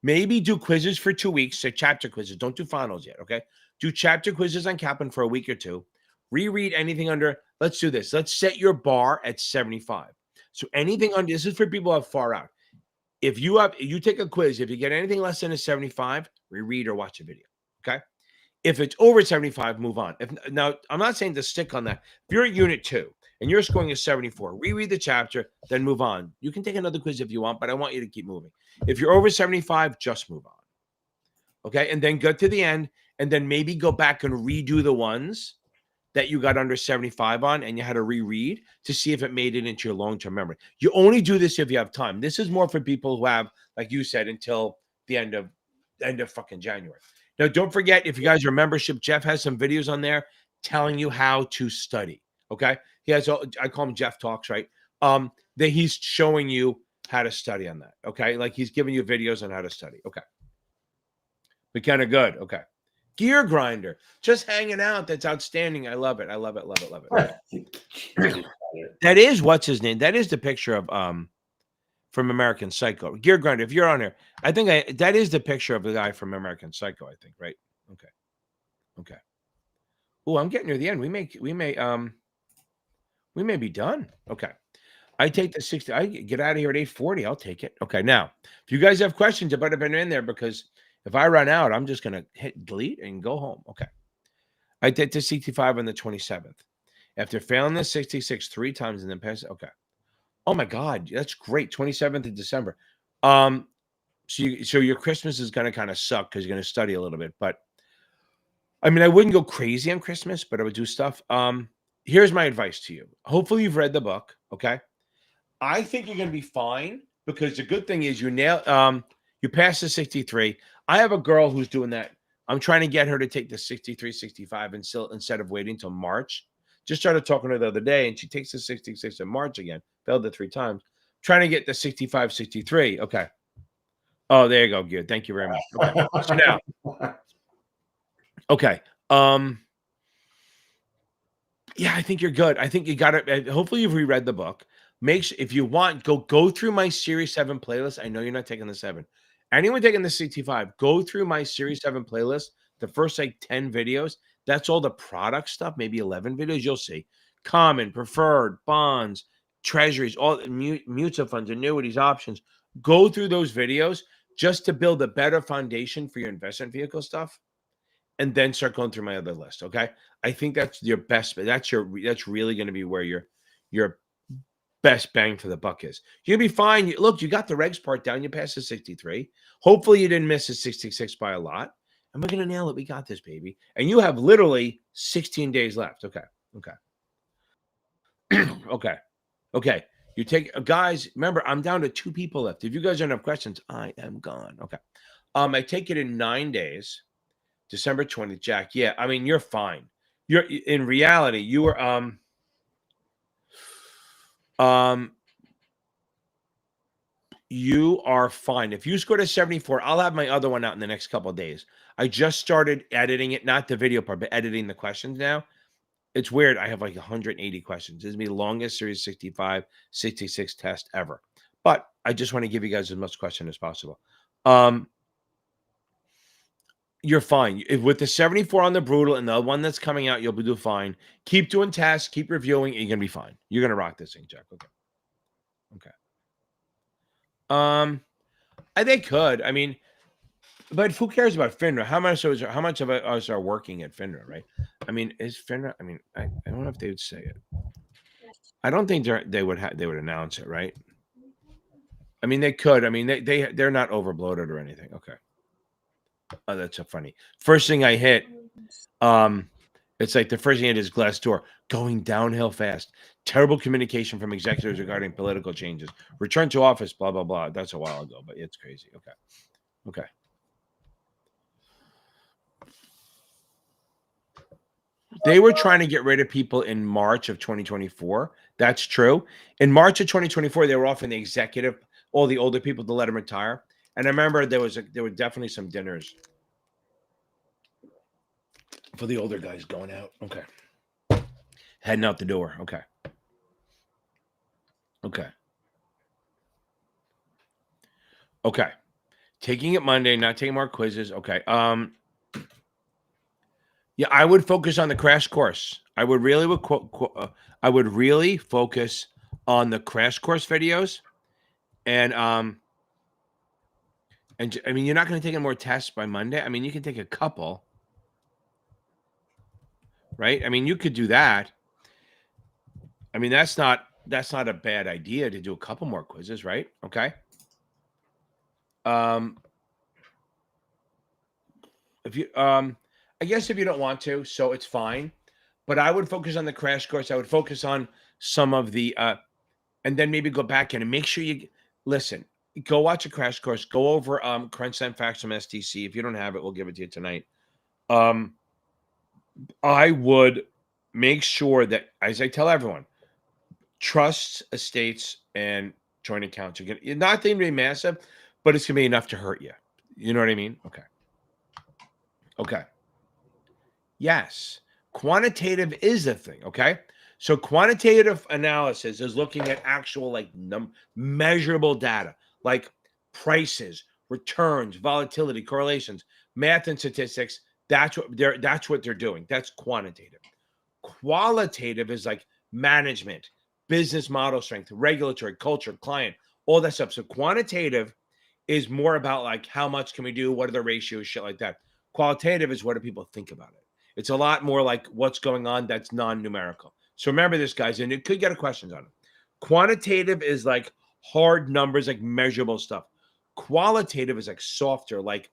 maybe do quizzes for 2 weeks. So chapter quizzes. Don't do finals yet. Okay. Do chapter quizzes on Kaplan for a week or 2. Reread anything under, let's do this. Let's set your bar at 75. So anything under, this is for people who have far out. If you take a quiz, if you get anything less than a 75, reread or watch a video. Okay. If it's over 75, move on. Now, I'm not saying to stick on that. If you're at unit 2 and you're scoring a 74, reread the chapter, then move on. You can take another quiz if you want, but I want you to keep moving. If you're over 75, just move on. Okay. And then go to the end and then maybe go back and redo the ones that you got under 75 on and you had to reread to see if it made it into your long-term memory. You only do this if you have time. This is more for people who have, like you said, until the end of fucking January. Now, don't forget, if you guys are membership, Jeff has some videos on there telling you how to study. Okay. He has, I call him Jeff Talks, right? That he's showing you how to study on that. Okay. Like he's giving you videos on how to study. Okay. But kind of good. Okay. Gear Grinder, just hanging out. That's outstanding. I love it. I love it. Love it. Love it. That is what's his name. That is the picture of from American Psycho. Gear Grinder. If you're on there, I think that is the picture of the guy from American Psycho. I think, right? Okay. Okay. Oh, I'm getting near the end. We may be done. Okay. I take the 60. I get out of here at 8:40. I'll take it. Okay. Now, if you guys have questions, I better been in there because if I run out, I'm just going to hit delete and go home. Okay. I did the 65 on the 27th. After failing the 66 3 times and then pass. Okay. Oh my God. That's great. 27th of December. So your Christmas is going to kind of suck because you're going to study a little bit. But I mean, I wouldn't go crazy on Christmas, but I would do stuff. Here's my advice to you. Hopefully you've read the book. Okay. I think you're going to be fine because the good thing is you pass the 63. I have a girl who's doing that. I'm trying to get her to take the 63, 65 and still instead of waiting till March. Just started talking to her the other day and she takes the 66 in March again. Failed it 3 times. Trying to get the 65, 63. Okay. Oh, there you go. Good. Thank you very much. Okay. So now. Okay. Yeah, I think you're good. I think you got it. Hopefully you've reread the book. If you want, go through my Series 7 playlist. I know you're not taking the 7. Anyone taking the 65, go through my Series 7 playlist, the first like 10 videos. That's all the product stuff, maybe 11 videos. You'll see. common, preferred, bonds, treasuries, all mutual funds, annuities, options. Go through those videos just to build a better foundation for your investment vehicle stuff, and then start going through my other list. Okay, I think that's your best. That's really going to be where your best bang for the buck is. You'll be fine. Look, you got the regs part down. You passed the 63. Hopefully, you didn't miss the 66 by a lot. And we're gonna nail it. We got this, baby. And you have literally 16 days left. Okay. Okay. Okay. You take guys. Remember, I'm down to 2 people left. If you guys don't have questions, I am gone. Okay. I take it in 9 days. December 20th, Jack. Yeah, I mean, you're fine. You're in reality, you were you are fine. If you scored a 74, I'll have my other one out in the next couple of days. I just started editing it, not the video part, but editing the questions now. It's weird. I have like 180 questions. This is the longest Series 65, 66 test ever. But I just want to give you guys as much question as possible. You're fine. With the 74 on the brutal and the one that's coming out, you'll do fine. Keep doing tests, keep reviewing, and you're gonna be fine. You're gonna rock this thing, Jack. Okay. They could. I mean, but who cares about FINRA? How much of us are working at FINRA, right? I mean, is FINRA? I mean, I don't know if they would say it. I don't think they would announce it, right? I mean, they could. I mean, they're not overbloated or anything. Okay. Oh, that's so funny. First thing I hit, it's like the first thing I hit is Glassdoor going downhill fast. Terrible communication from executives regarding political changes. Return to office, blah, blah, blah. That's a while ago, but it's crazy. Okay. They were trying to get rid of people in March of 2024. That's true. In March of 2024, they were offering the executive, all the older people to let them retire. And I remember there were definitely some dinners for the older guys going out. Okay. Heading out the door. Okay. Taking it Monday, not taking more quizzes. Okay. Yeah, I would focus on the crash course. I would really focus on the crash course videos. And I mean, you're not going to take any more tests by Monday. I mean, you can take a couple, right? I mean, you could do that. I mean, that's not a bad idea to do a couple more quizzes, right? Okay. If you I guess if you don't want to, so it's fine. But I would focus on the crash course. I would focus on some of the and then maybe go back in and make sure you listen. Go watch a crash course. Go over crunch time facts from STC. If you don't have it, we'll give it to you tonight. I would make sure that, as I tell everyone, trusts, estates, and joint accounts are you're not going to be massive, but it's going to be enough to hurt you. You know what I mean? Okay. Yes. Quantitative is the thing. Okay. So quantitative analysis is looking at actual like measurable data, like prices, returns, volatility, correlations, math and statistics. That's what they're doing. That's quantitative. Qualitative is like management, business model strength, regulatory, culture, client, all that stuff. So quantitative is more about like how much can we do, what are the ratios, shit like that. Qualitative is what do people think about it. It's a lot more like what's going on that's non-numerical. So remember this, guys, and you could get a questions on it. Quantitative is like hard numbers, like measurable stuff. Qualitative is like softer, like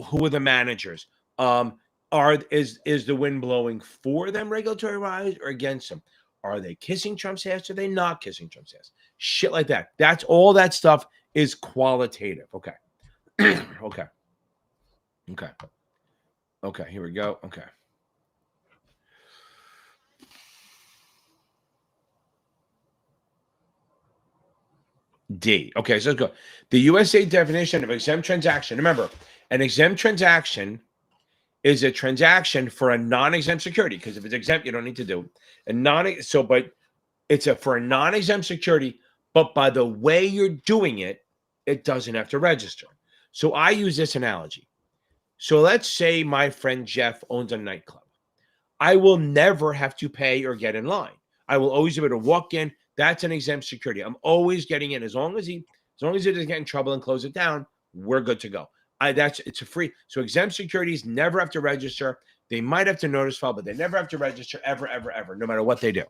who are the managers? Is the wind blowing for them regulatory wise or against them? Are they kissing Trump's ass? Or are they not kissing Trump's ass? Shit like that. That's all that stuff is qualitative. Okay. Okay, here we go. Okay. D. Okay, so let's go. The USA definition of exempt transaction. Remember, an exempt transaction is a transaction for a non-exempt security, because if it's exempt, you don't need to do it. But it's for a non-exempt security, but by the way you're doing it, it doesn't have to register. So I use this analogy. So let's say my friend Jeff owns a nightclub. I will never have to pay or get in line. I will always be able to walk in. That's an exempt security. I'm always getting in. As long as he doesn't get in trouble and close it down, we're good to go. It's a free. So exempt securities never have to register. They might have to notice file, but they never have to register ever, ever, ever, no matter what they do.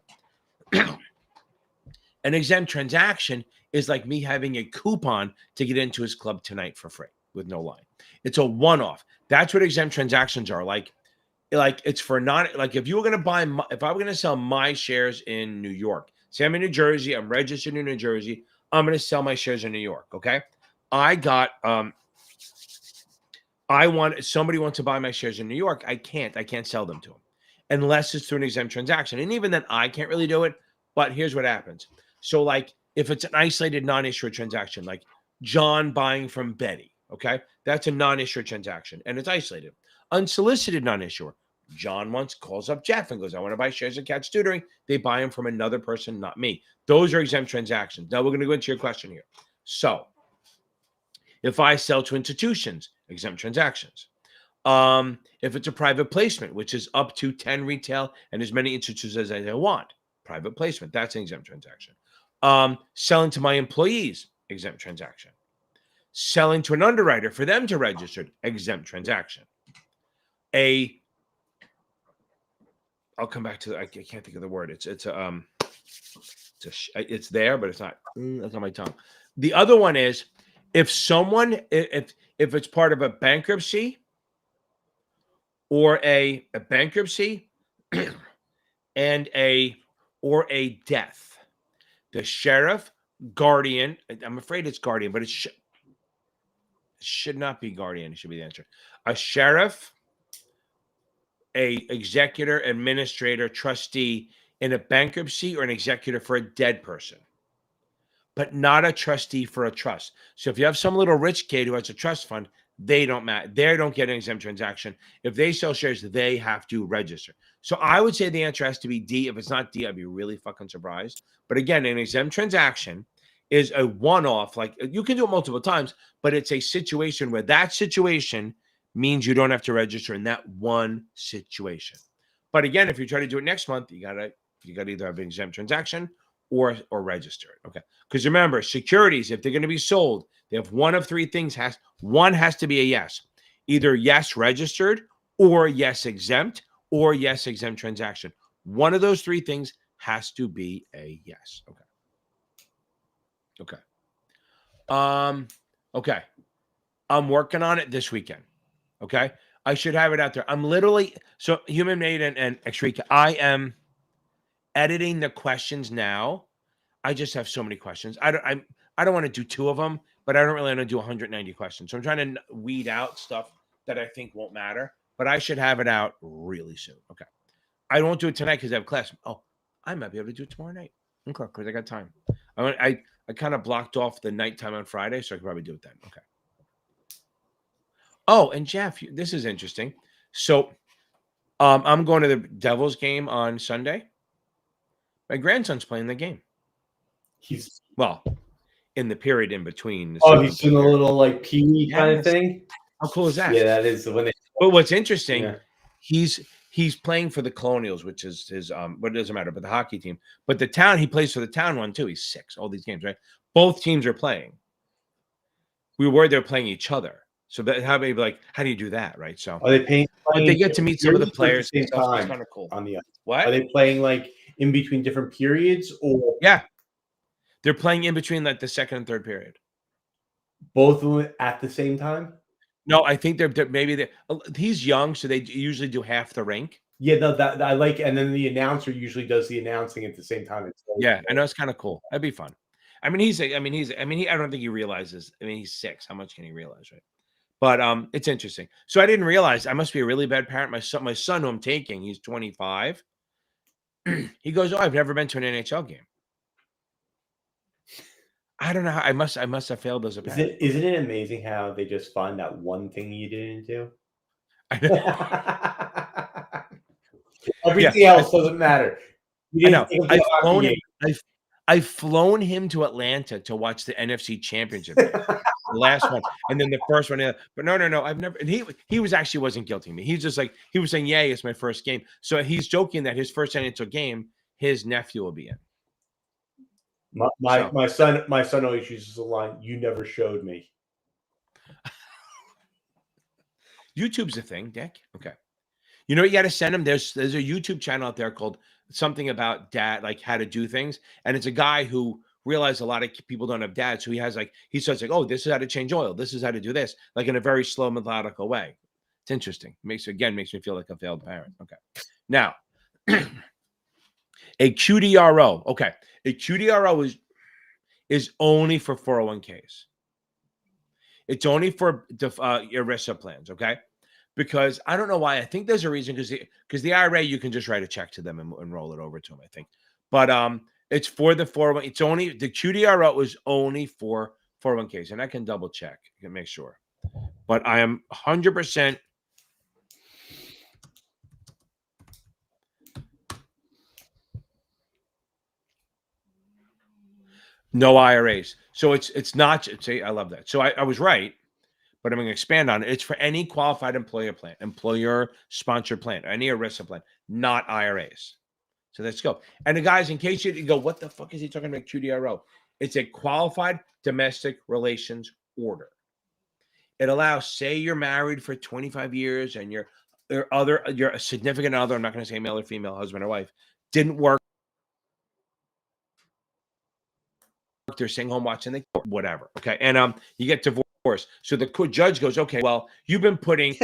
An exempt transaction is like me having a coupon to get into his club tonight for free with no line. It's a one-off. That's what exempt transactions are like. Like it's for like if you were going to if I were going to sell my shares in New York, say I'm in New Jersey, I'm registered in New Jersey, I'm going to sell my shares in New York. Okay. Somebody wants to buy my shares in New York. I can't sell them to them unless it's through an exempt transaction. And even then I can't really do it, but here's what happens. So like if it's an isolated non-issuer transaction, like John buying from Betty, okay, that's a non-issuer transaction and it's isolated. Unsolicited non-issuer, John once calls up Jeff and goes, I want to buy shares of Catch Tutoring. They buy them from another person, not me. Those are exempt transactions. Now we're going to go into your question here. So if I sell to institutions, exempt transactions. If it's a private placement, which is up to 10 retail and as many institutions as I want, private placement, that's an exempt transaction. Selling to my employees, exempt transaction. Selling to an underwriter for them to register, exempt transaction. I'll come back to I can't think of the word. It's there, but it's not. That's on my tongue. The other one is if it's part of a bankruptcy or a bankruptcy and a death, the sheriff, guardian. I'm afraid it's guardian, but it should not be guardian. It should be the answer. A sheriff, a executor, administrator, trustee in a bankruptcy, or an executor for a dead person, but not a trustee for a trust. So if you have some little rich kid who has a trust fund, they don't matter. They don't get an exempt transaction. If they sell shares, they have to register. So I would say the answer has to be D. If it's not D, I'd be really fucking surprised. But again, an exempt transaction is a one-off. Like you can do it multiple times, but it's a situation where that situation means you don't have to register in that one situation. But again, if you try to do it next month, you gotta either have an exempt transaction or register it. Okay. Because remember, securities, if they're going to be sold, they have one of three things. One has to be a yes. Either yes registered, or yes exempt, or yes exempt transaction. One of those three things has to be a yes. Okay. Okay. I'm working on it this weekend. Okay. I should have it out there. I'm literally, so Human Made and Extreme, I am editing the questions now. I just have so many questions. I don't want to do 2 of them, but I don't really want to do 190 questions. So I'm trying to weed out stuff that I think won't matter, but I should have it out really soon. Okay. I won't do it tonight because I have class. Oh, I might be able to do it tomorrow night. Okay. Because I got time. I kind of blocked off the nighttime on Friday, so I could probably do it then. Okay. Oh, and Jeff, this is interesting. So I'm going to the Devils game on Sunday. My grandson's playing the game. He's in the period in between. He's doing a little like PE kind of thing. How cool is that? Yeah, that is when. But what's interesting, he's playing for the Colonials, which is his but it doesn't matter, but the hockey team. But the town, he plays for the town one too. He's 6. All these games, right? Both teams are playing. We were worried they're playing each other. So that how do you do that, right? So are they playing? But they get to meet some of the players. It's kind of cool. On the what are they playing like in between different periods or? Yeah, they're playing in between like the second and third period. Both of them at the same time? No, I think they're he's young, so they usually do half the rink. Yeah, no, that I like, and then the announcer usually does the announcing at the same time. Yeah, I know, it's kind of cool. That'd be fun. I don't think he realizes. I mean, he's 6. How much can he realize, right? But it's interesting. So I didn't realize I must be a really bad parent. My son who I'm taking, he's 25. He goes, "Oh, I've never been to an NHL game." I don't know how I must have failed as a parent. Isn't it amazing how they just find that one thing you didn't do? I know. Everything else doesn't matter. I know. I've flown him to Atlanta to watch the NFC Championship game. the last one, and then the first one. But no, I've never. And he was actually wasn't guilty me. He's just like he was saying, "Yay, it's my first game." So he's joking that his first NHL game, his nephew will be in. My son always uses the line, "You never showed me." YouTube's a thing, Dick. Okay. You know what you got to send him? There's a YouTube channel out there called something about dad, like how to do things. And it's a guy who realized a lot of people don't have dads. So he starts like, oh, this is how to change oil. This is how to do this, like in a very slow, methodical way. It's interesting. Makes me feel like a failed parent. Okay. Now, a QDRO. Okay. A QDRO is only for 401ks. It's only for ERISA plans. Okay. Because I don't know why. I think there's a reason because the IRA, you can just write a check to them and roll it over to them, I think. But it's for the 401. It's only the QDRO is only for 401ks, and I can double check and make sure. But I am 100%. No IRAs. So it's not. See, I love that. So I was right. But I'm going to expand on it. It's for any qualified employer-sponsored plan, any ERISA plan, not IRAs. So let's go. And the guys, in case you go, what the fuck is he talking about QDRO? It's a qualified domestic relations order. It allows, say you're married for 25 years and your a significant other, I'm not going to say male or female, husband or wife, didn't work. They're staying home watching the whatever. Okay. And you get divorced. So the judge goes, okay, well, you've been putting,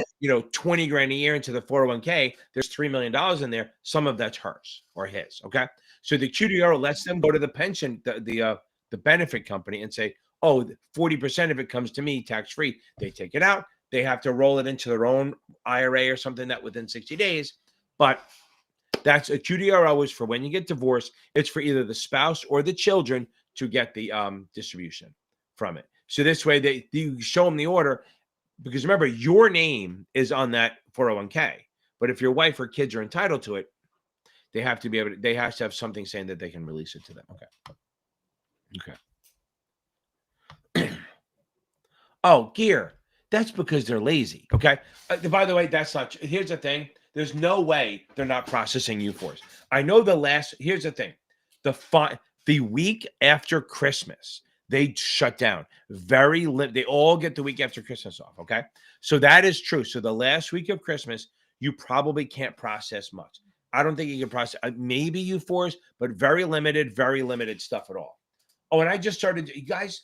20 grand a year into the 401k. There's $3 million in there. Some of that's hers or his. Okay. So the QDRO lets them go to the pension, the benefit company and say, oh, 40% of it comes to me tax-free. They take it out. They have to roll it into their own IRA or something that within 60 days. But that's a QDRO is for when you get divorced. It's for either the spouse or the children to get the distribution from it. So this way you show them the order, because remember, your name is on that 401k. But if your wife or kids are entitled to it, they have to have something saying that they can release it to them. Okay. Oh, gear. That's because they're lazy. Okay. By the way, that's not. Here's the thing. There's no way they're not processing U4s. I know here's the thing. The week after Christmas, they shut down. They all get the week after Christmas off. Okay. So that is true. So the last week of Christmas, you probably can't process much. I don't think you can process maybe U4s, but very limited stuff at all. Oh, and I just started, you guys,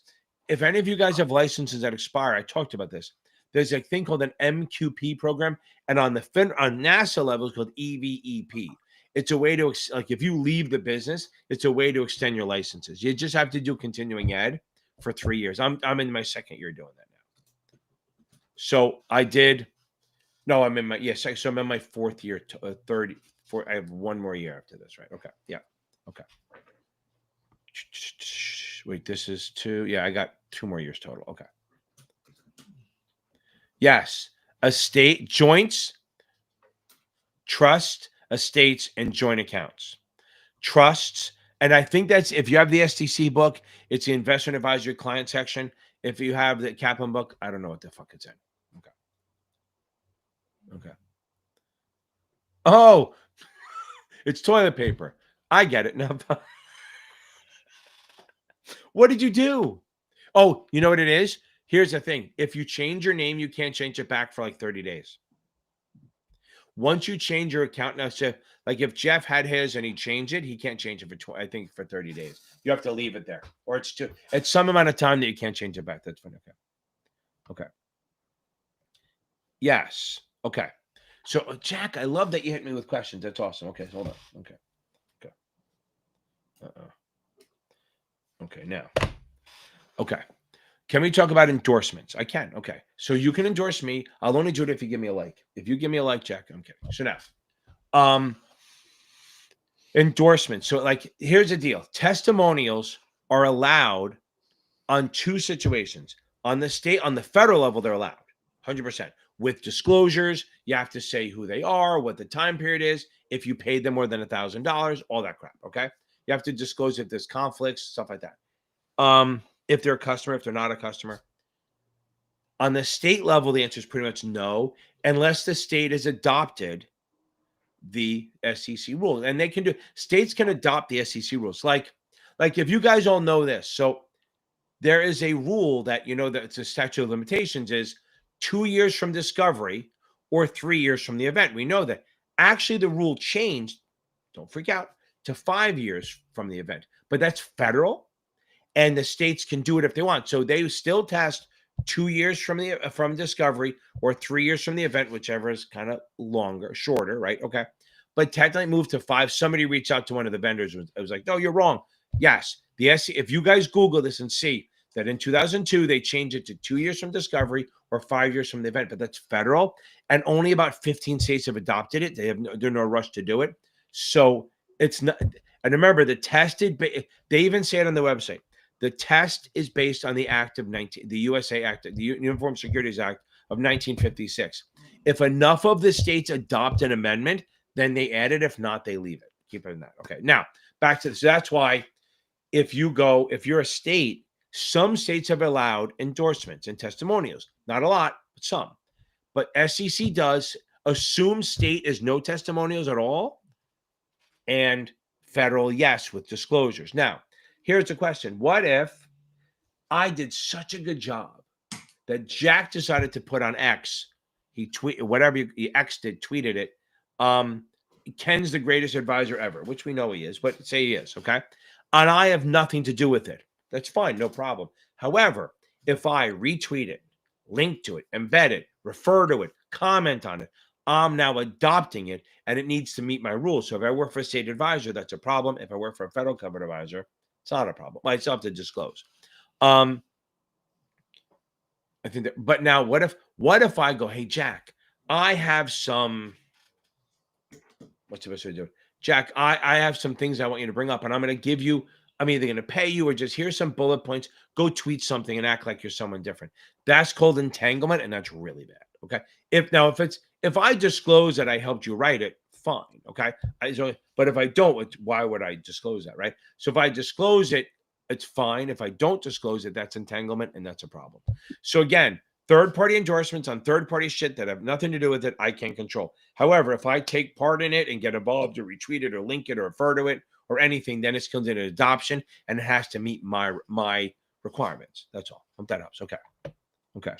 if any of you guys have licenses that expire, I talked about this. There's a thing called an MQP program. And on NASA level, it's called EVEP. It's a way to, like, if you leave the business, it's a way to extend your licenses. You just have to do continuing ed for 3 years. I'm in my second year doing that now. So I did. No, I'm in my So I'm in my fourth year, I have one more year after this, right? Okay, yeah, okay. Wait, this is 2. Yeah, I got 2 more years total. Okay. Yes, estate joints, trust. Estates and joint accounts, trusts. And I think that's, if you have the STC book, it's the investment advisory client section. If you have the Kaplan book, I don't know what the fuck it's in. Okay. Oh, it's toilet paper. I get it now. What did you do? Oh, you know what it is? Here's the thing. If you change your name, you can't change it back for like 30 days. Once you change your account now, so like if Jeff had his and he changed it, he can't change it for 30 days. You have to leave it there, or it's some amount of time that you can't change it back. That's fine. Okay. Yes. Okay. So Jack, I love that you hit me with questions. That's awesome. Okay, hold on. Okay. Okay. Now. Okay. Can we talk about endorsements? I can. Okay. So you can endorse me. I'll only do it if you give me a like. If you give me a like, Jack, I'm kidding. So now, endorsements. So like, here's the deal. Testimonials are allowed on 2 situations. On the federal level, they're allowed 100%. With disclosures, you have to say who they are, what the time period is, if you paid them more than $1,000, all that crap. Okay. You have to disclose if there's conflicts, stuff like that. If they're a customer, if they're not a customer. On the state level, the answer is pretty much no, unless the state has adopted the SEC rules. And they can do, states can adopt the SEC rules. Like if you guys all know this, so there is a rule that, you know, that it's a statute of limitations is 2 years from discovery or 3 years from the event. We know that. Actually, the rule changed, don't freak out, to 5 years from the event. But that's federal, and the states can do it if they want. So they still test 2 years from discovery or 3 years from the event, whichever is kind of longer, shorter, right? Okay. But technically moved to 5. Somebody reached out to one of the vendors. I was like, no, you're wrong. Yes. If you guys Google this and see that in 2002, they changed it to 2 years from discovery or 5 years from the event, but that's federal. And only about 15 states have adopted it. They're no rush to do it. So it's not, and remember the tested, they even say it on the website. The test is based on the the USA Act, the Uniform Securities Act of 1956. If enough of the states adopt an amendment, then they add it. If not, they leave it. Keep it in that. Okay. Now back to this. So that's why if you're a state, some states have allowed endorsements and testimonials. Not a lot, but some. But SEC does assume state is no testimonials at all, and federal, yes, with disclosures. Now, here's a question. What if I did such a good job that Jack decided to put on X, he tweeted, whatever he tweeted it, Ken's the greatest advisor ever, which we know he is, but say he is, okay? And I have nothing to do with it. That's fine, no problem. However, if I retweet it, link to it, embed it, refer to it, comment on it, I'm now adopting it, and it needs to meet my rules. So if I work for a state advisor, that's a problem. If I work for a federal covered advisor, it's not a problem. I still have to disclose. I think that, but now what if I go, hey, Jack, I have some, what's the best way to do it? Jack, I have some things I want you to bring up, and I'm going to give you, I'm either going to pay you or just here's some bullet points. Go tweet something and act like you're someone different. That's called entanglement, and that's really bad. Okay. If I disclose that I helped you write it, fine. Okay. But if I don't, why would I disclose that? Right. So if I disclose it, it's fine. If I don't disclose it, that's entanglement, and that's a problem. So again, third-party endorsements on third-party shit that have nothing to do with it, I can't control. However, if I take part in it and get involved or retweet it or link it or refer to it or anything, then it's considered adoption, and it has to meet my requirements. That's all. Hope that helps. Okay. Okay.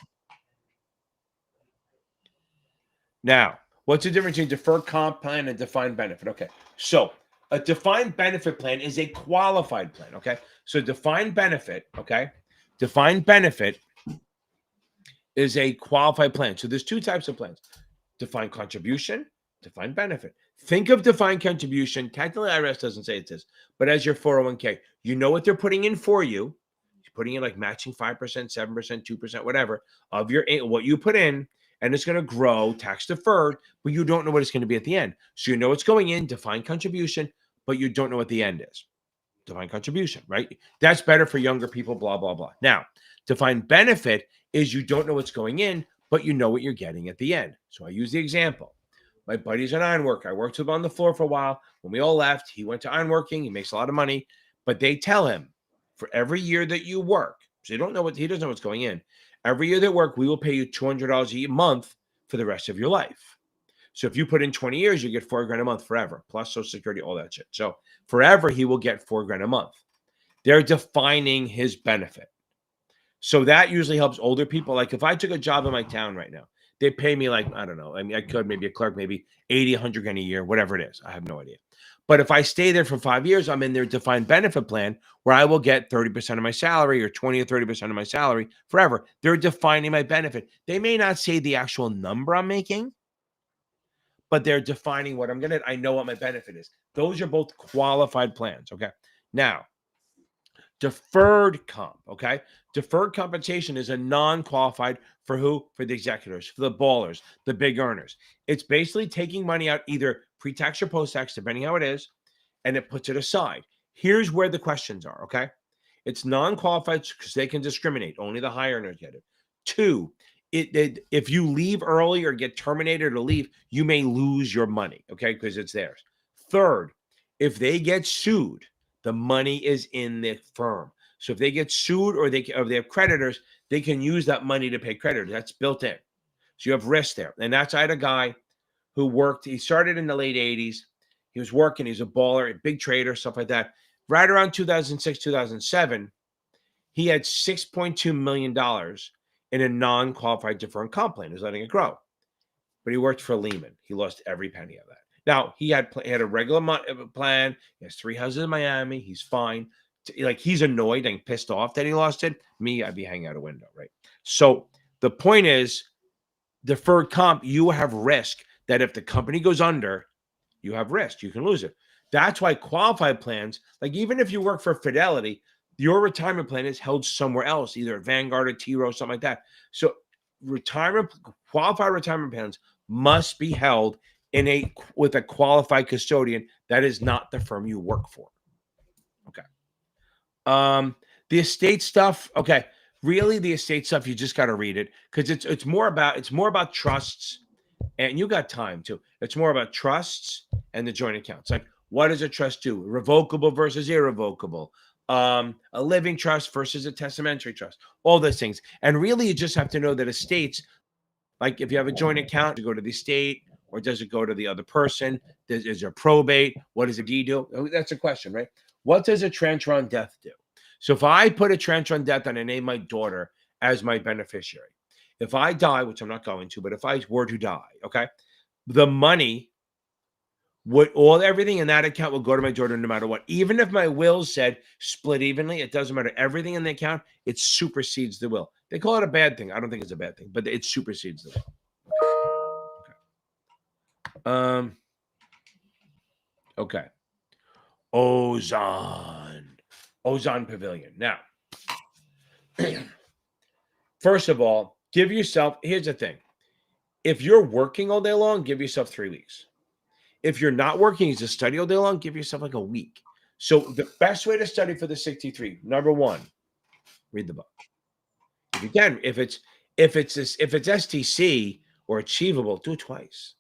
Now, what's the difference between deferred comp plan and defined benefit? Okay. So a defined benefit plan is a qualified plan. Okay. So defined benefit, okay? Defined benefit is a qualified plan. So there's two types of plans: defined contribution, defined benefit. Think of defined contribution. Technically, IRS doesn't say it is, but as your 401k, you know what they're putting in for you. You're putting in like matching 5%, 7%, 2%, whatever of what you put in, and it's going to grow tax deferred, but you don't know what it's going to be at the end. So you know it's going in, defined contribution, but you don't know what the end is. Defined contribution, right? That's better for younger people, blah, blah, blah. Now, defined benefit is you don't know what's going in, but you know what you're getting at the end. So I use the example. My buddy's an ironworker. I worked with him on the floor for a while. When we all left, he went to ironworking. He makes a lot of money, but they tell him for every year that you work, so he doesn't know what's going in. Every year that work, we will pay you $200 a month for the rest of your life. So if you put in 20 years, you get $4,000 a month forever, plus Social Security, all that shit. So forever, he will get $4,000 a month. They're defining his benefit. So that usually helps older people. Like if I took a job in my town right now, they pay me like, I don't know. I mean, I could maybe a clerk, maybe 80, 100 grand a year, whatever it is. I have no idea. But if I stay there for 5 years, I'm in their defined benefit plan where I will get 30% of my salary or 20 or 30% of my salary forever. They're defining my benefit. They may not say the actual number I'm making, but they're defining what I'm I know what my benefit is. Those are both qualified plans. Okay. Now, deferred comp. Okay. Deferred compensation is a non-qualified for who? For the executors, for the ballers, the big earners. It's basically taking money out either pre-tax or post-tax, depending how it is, and it puts it aside. Here's where the questions are. Okay. It's non-qualified because they can discriminate. Only the high earners get it. 2, if you leave early or get terminated or leave, you may lose your money, okay, because it's theirs. 3rd, if they get sued, the money is in the firm. So if they get sued or they have creditors, they can use that money to pay creditors. That's built in. So you have risk there. And I had a guy who worked, he started in the late 80s. He was working, he's a baller, a big trader, stuff like that. Right around 2006, 2007, he had $6.2 million in a non-qualified deferred comp plan. He was letting it grow. But he worked for Lehman. He lost every penny of that. Now, he had a regular plan. He has 3 houses in Miami. He's fine. Like, he's annoyed and pissed off that he lost it. Me, I'd be hanging out a window, right? So the point is, deferred comp, you have risk that if the company goes under, you have risk. You can lose it. That's why qualified plans, like even if you work for Fidelity, your retirement plan is held somewhere else, either at Vanguard or T. Rowe, something like that. So qualified retirement plans must be held with a qualified custodian that is not the firm you work for. Okay. The estate stuff. Okay. Really, the estate stuff, you just got to read it because it's more about trusts, and you got time too. It's more about trusts and the joint accounts. Like, what does a trust do? Revocable versus irrevocable. A living trust versus a testamentary trust. All those things. And really, you just have to know that estates, like if you have a joint account, to go to the estate, or does it go to the other person? Is there probate? What does a deed do? That's a question, right? What does a transfer on death do? So if I put a transfer on death and I name my daughter as my beneficiary, if I die, which I'm not going to, but if I were to die, okay, the money everything in that account will go to my daughter no matter what. Even if my will said split evenly, it doesn't matter. Everything in the account, it supersedes the will. They call it a bad thing. I don't think it's a bad thing, but it supersedes the will. Okay. Ozone Pavilion. Now, first of all, here's the thing. If you're working all day long, give yourself 3 weeks. If you're not working, to study all day long, give yourself like a week. So the best way to study for the 63, number one, read the book. If you can, if it's STC or achievable, do it twice.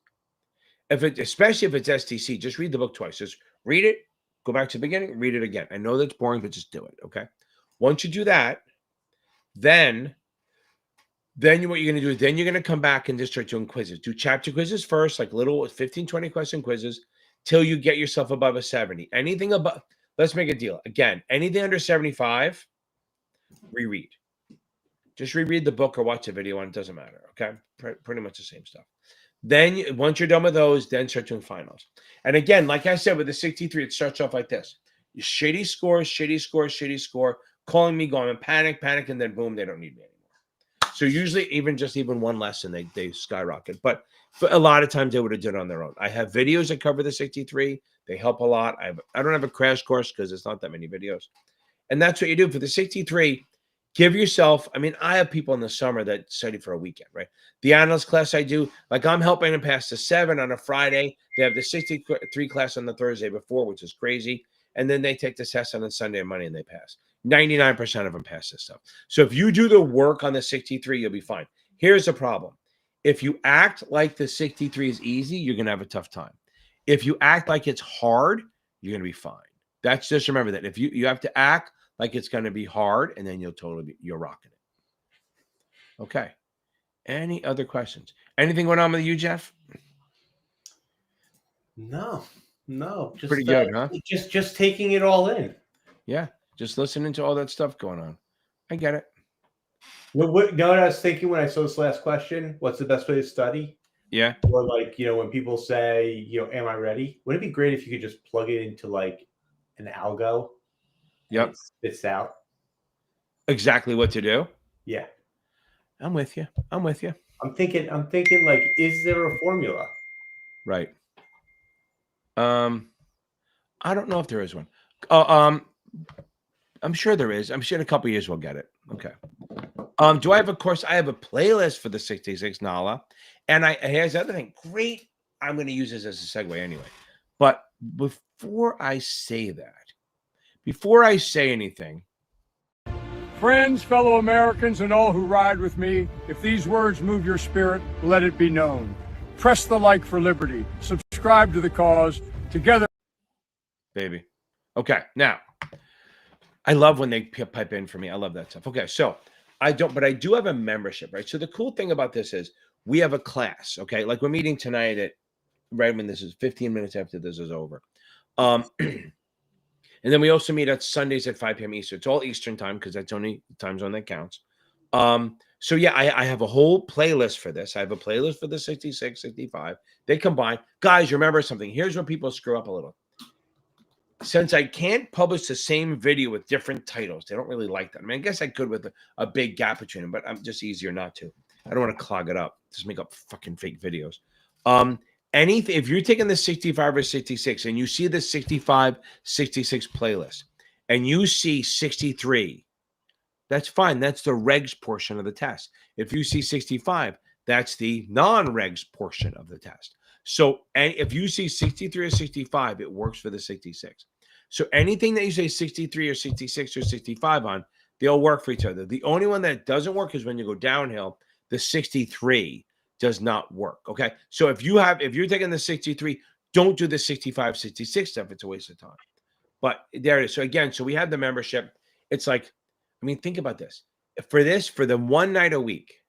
Especially if it's STC, just read the book twice. Just read it, go back to the beginning, read it again. I know that's boring, but just do it. Okay. Once you do that, then what you're going to do is then you're going to come back and just start doing quizzes. Do chapter quizzes first, like little 15, 20 question quizzes till you get yourself above a 70. Anything above, let's make a deal. Again, anything under 75, reread. Just reread the book or watch a video on it. Doesn't matter. Okay. Pretty much the same stuff. Then once you're done with those, then start doing finals. And again, like I said, with the 63, it starts off like this. You shitty score, calling me, going panic, and then boom, they don't need me anymore. So usually even one lesson, they skyrocket. But a lot of times they would have done it on their own. I have videos that cover the 63. They help a lot. I don't have a crash course because it's not that many videos. And that's what you do for the 63. Give yourself, I have people in the summer that study for a weekend, right? The analyst class I do, like I'm helping them pass the 7 on a Friday. They have the 63 class on the Thursday before, which is crazy. And then they take the test on Sunday and Monday and they pass. 99% of them pass this stuff. So if you do the work on the 63, you'll be fine. Here's the problem. If you act like the 63 is easy, you're going to have a tough time. If you act like it's hard, you're going to be fine. That's just remember that. If you have to act like it's going to be hard, and then you're rocking it. Okay. Any other questions? Anything going on with you, Jeff? No. Just, pretty good, huh? Just taking it all in. Yeah. Just listening to all that stuff going on. I get it. You know what I was thinking when I saw this last question? What's the best way to study? Yeah. Or when people say, am I ready? Wouldn't it be great if you could just plug it into like an algo? Yep. It spits out exactly what to do. Yeah. I'm with you. I'm thinking like, is there a formula? Right. I don't know if there is one. I'm sure there is. I'm sure in a couple of years we'll get it. Okay. Do I have a course? I have a playlist for the 66 NASAA. And here's the other thing. Great. I'm going to use this as a segue anyway. But before I say anything, Friends, fellow Americans, and all who ride with me, if these words move your spirit, let it be known. Press the like for liberty. Subscribe to the cause. Together. Baby. Okay. Now, I love when they pipe in for me. I love that stuff. Okay. So I don't, but I do have a membership, right? So the cool thing about this is we have a class, okay? Like we're meeting tonight at right when this is 15 minutes after this is over. And then we also meet at Sundays at 5 p.m. Eastern. It's all Eastern time because that's the only time zone that counts. So yeah, I have a whole playlist for this. I have a playlist for the 66, 65. They combine. Guys, remember something. Here's where people screw up a little. Since I can't publish the same video with different titles, they don't really like that. I mean, I guess I could with a big gap between them, but I'm just easier not to. I don't want to clog it up. Just make up fucking fake videos. Anything, if you're taking the 65 or 66 and you see the 65, 66 playlist and you see 63, that's fine. That's the regs portion of the test. If you see 65, that's the non-regs portion of the test. So and if you see 63 or 65, it works for the 66. So anything that you say 63 or 66 or 65 on, they'll work for each other. The only one that doesn't work is when you go downhill. The 63 does not work. Okay. So if you're taking the 63, don't do the 65, 66 stuff. It's a waste of time. But there it is. So again, so we have the membership. It's like, I mean, think about this. For the one night a week,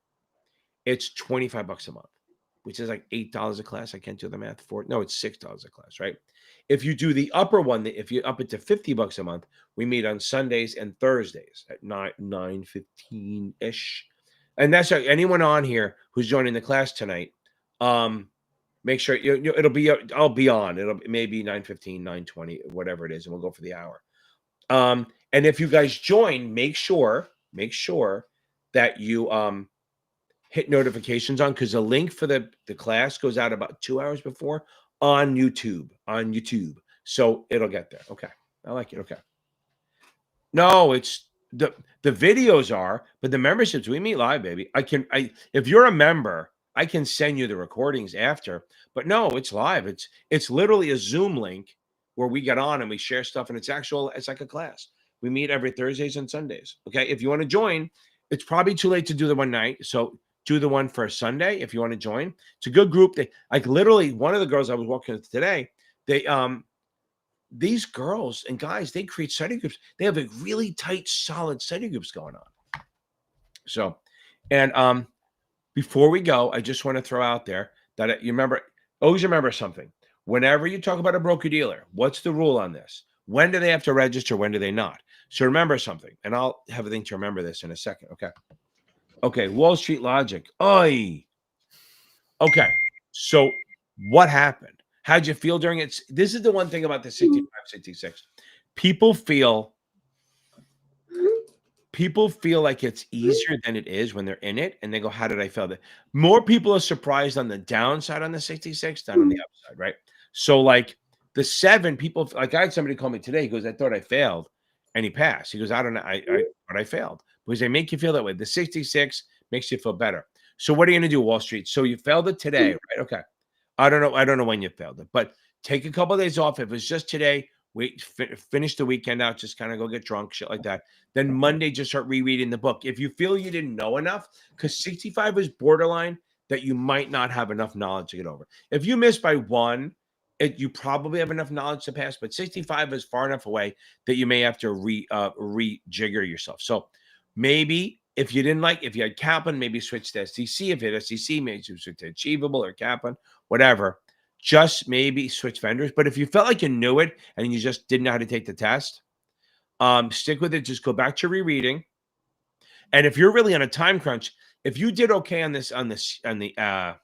it's $25 a month, which is like $8 a class. I can't do the math for it. No, it's $6 a class, right? If you do the upper one, if you up it to $50 a month, we meet on Sundays and Thursdays at 9:15-ish. And that's anyone on here who's joining the class tonight. Make sure it'll be. I'll be on. It'll maybe 9:15, 9:20, whatever it is, and we'll go for the hour. And if you guys join, make sure that you hit notifications on, because the link for the class goes out about 2 hours before on YouTube. So it'll get there. Okay. I like it. Okay. No, it's the videos are, but the memberships, we meet live, baby. If you're a member, I can send you the recordings after, but no, it's live. It's literally a Zoom link where we get on and we share stuff, and it's like a class. We meet every Thursdays and Sundays. Okay. If you want to join, it's probably too late to do the one night. So do the one for Sunday if you want to join. It's a good group. They like literally one of the girls I was walking with today, these girls and guys, they create study groups. They have a really tight, solid study groups going on. So, and before we go, I just want to throw out there that always remember something. Whenever you talk about a broker-dealer, what's the rule on this? When do they have to register? When do they not? So remember something, and I'll have a thing to remember this in a second. Okay. Wall Street Logic. Oy. Okay. So what happened? How'd you feel during it? This is the one thing about the 65, 66. People feel like it's easier than it is when they're in it, and they go, how did I fail that? More people are surprised on the downside on the 66 than on the upside, right? So like the 7 people, like I had somebody call me today. He goes, I thought I failed, and he passed. He goes, I don't know, but I failed. Because they make you feel that way. The 66 makes you feel better. So what are you going to do, Wall Street? So you failed it today, right? Okay. I don't know when you failed it, but take a couple of days off. If it's just today, wait, finish the weekend out, just kind of go get drunk, shit like that. Then Monday, just start rereading the book. If you feel you didn't know enough, because 65 is borderline that you might not have enough knowledge to get over. If you miss by 1, you probably have enough knowledge to pass, but 65 is far enough away that you may have to rejigger yourself. So maybe if you had Kaplan, maybe switch to SEC. If you had SEC, maybe switch to Achievable or Kaplan, whatever. Just maybe switch vendors. But if you felt like you knew it and you just didn't know how to take the test, stick with it. Just go back to rereading. And if you're really on a time crunch, if you did okay on the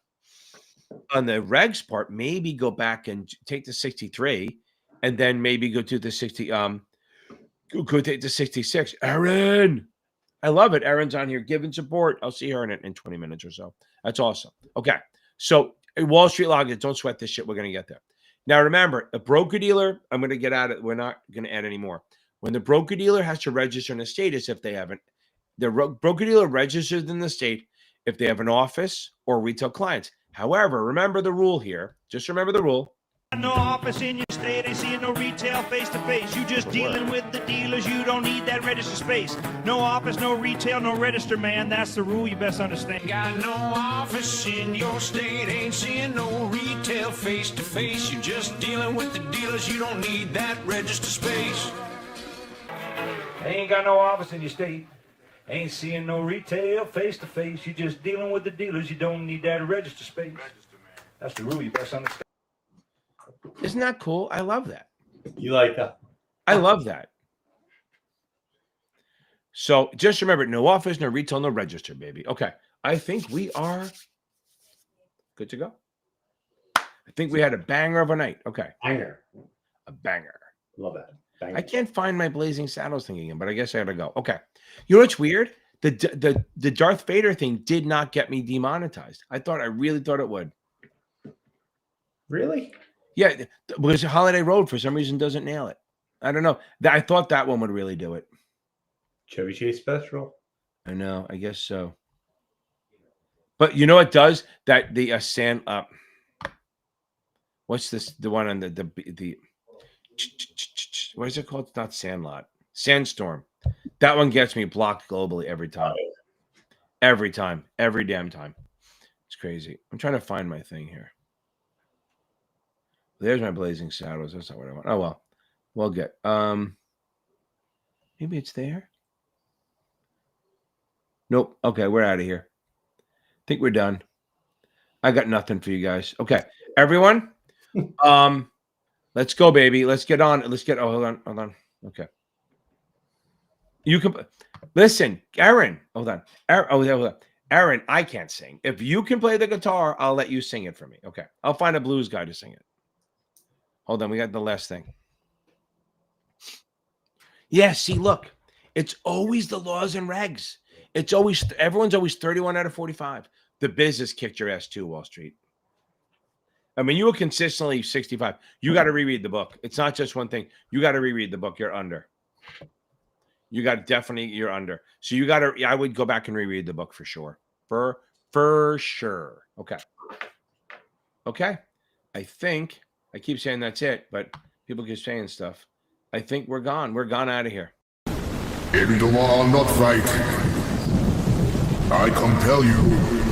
regs part, maybe go back and take the 63, and then maybe go to the 60. Go take the 66. Aaron, I love it. Erin's on here giving support. I'll see her in 20 minutes or so. That's awesome. Okay. So Wall Street Logic, don't sweat this shit. We're going to get there. Now, remember, a broker-dealer, I'm going to get out of it. We're not going to add any more. When the broker-dealer has to register in a state is if they haven't. The broker-dealer registers in the state if they have an office or retail clients. However, remember the rule here. Just remember the rule. No office in your state, ain't seeing no retail face-to-face. You just dealing with the dealers, you don't need that register space. No office, no retail, no register, man, that's the rule you best understand. Got no office in your state, ain't seeing no retail face-to-face. You just dealing with the dealers, you don't need that register space. They ain't got no office in your state. Ain't seeing no retail face to face. You just dealing with the dealers. You don't need that register space. That's the rule. You best understand. Isn't that cool? I love that. You like that? I love that. So just remember, no office, no retail, no register, baby. Okay. I think we are good to go. I think we had a banger of a night. Okay. Banger. A banger. Love that. Banger. I can't find my Blazing Saddles thing again, but I guess I gotta go. Okay. You know what's weird? The Darth Vader thing did not get me demonetized. I really thought it would. Really? Yeah, because Holiday Road for some reason doesn't nail it. I don't know. I thought that one would really do it. Chevy Chase special. I know. I guess so. But you know what does that? The sand. What's this? The one on the. What is it called? It's not Sandlot. Sandstorm. That one gets me blocked globally every time. Every time. Every damn time. It's crazy. I'm trying to find my thing here. There's my Blazing Saddles. That's not what I want. Oh well. We'll get. Maybe it's there. Nope. Okay, we're out of here. I think we're done. I got nothing for you guys. Okay, everyone. Let's go, baby. Let's get on. Let's get. Oh, hold on. Okay. You can listen, Aaron. Hold on. Hold on. Aaron, I can't sing. If you can play the guitar, I'll let you sing it for me. Okay. I'll find a blues guy to sing it. Hold on. We got the last thing. Yeah. See, look, it's always the laws and regs. It's always everyone's always 31 out of 45. The business kicked your ass too, Wall Street. I mean, you were consistently 65. You got to reread the book. It's not just one thing. You got to reread the book. You're under. You got definitely you're under. So you got to. I would go back and reread the book for sure. For sure. Okay. Okay. I think I keep saying that's it, but people keep saying stuff. I think we're gone. We're gone out of here. End the war, not fight. I compel you.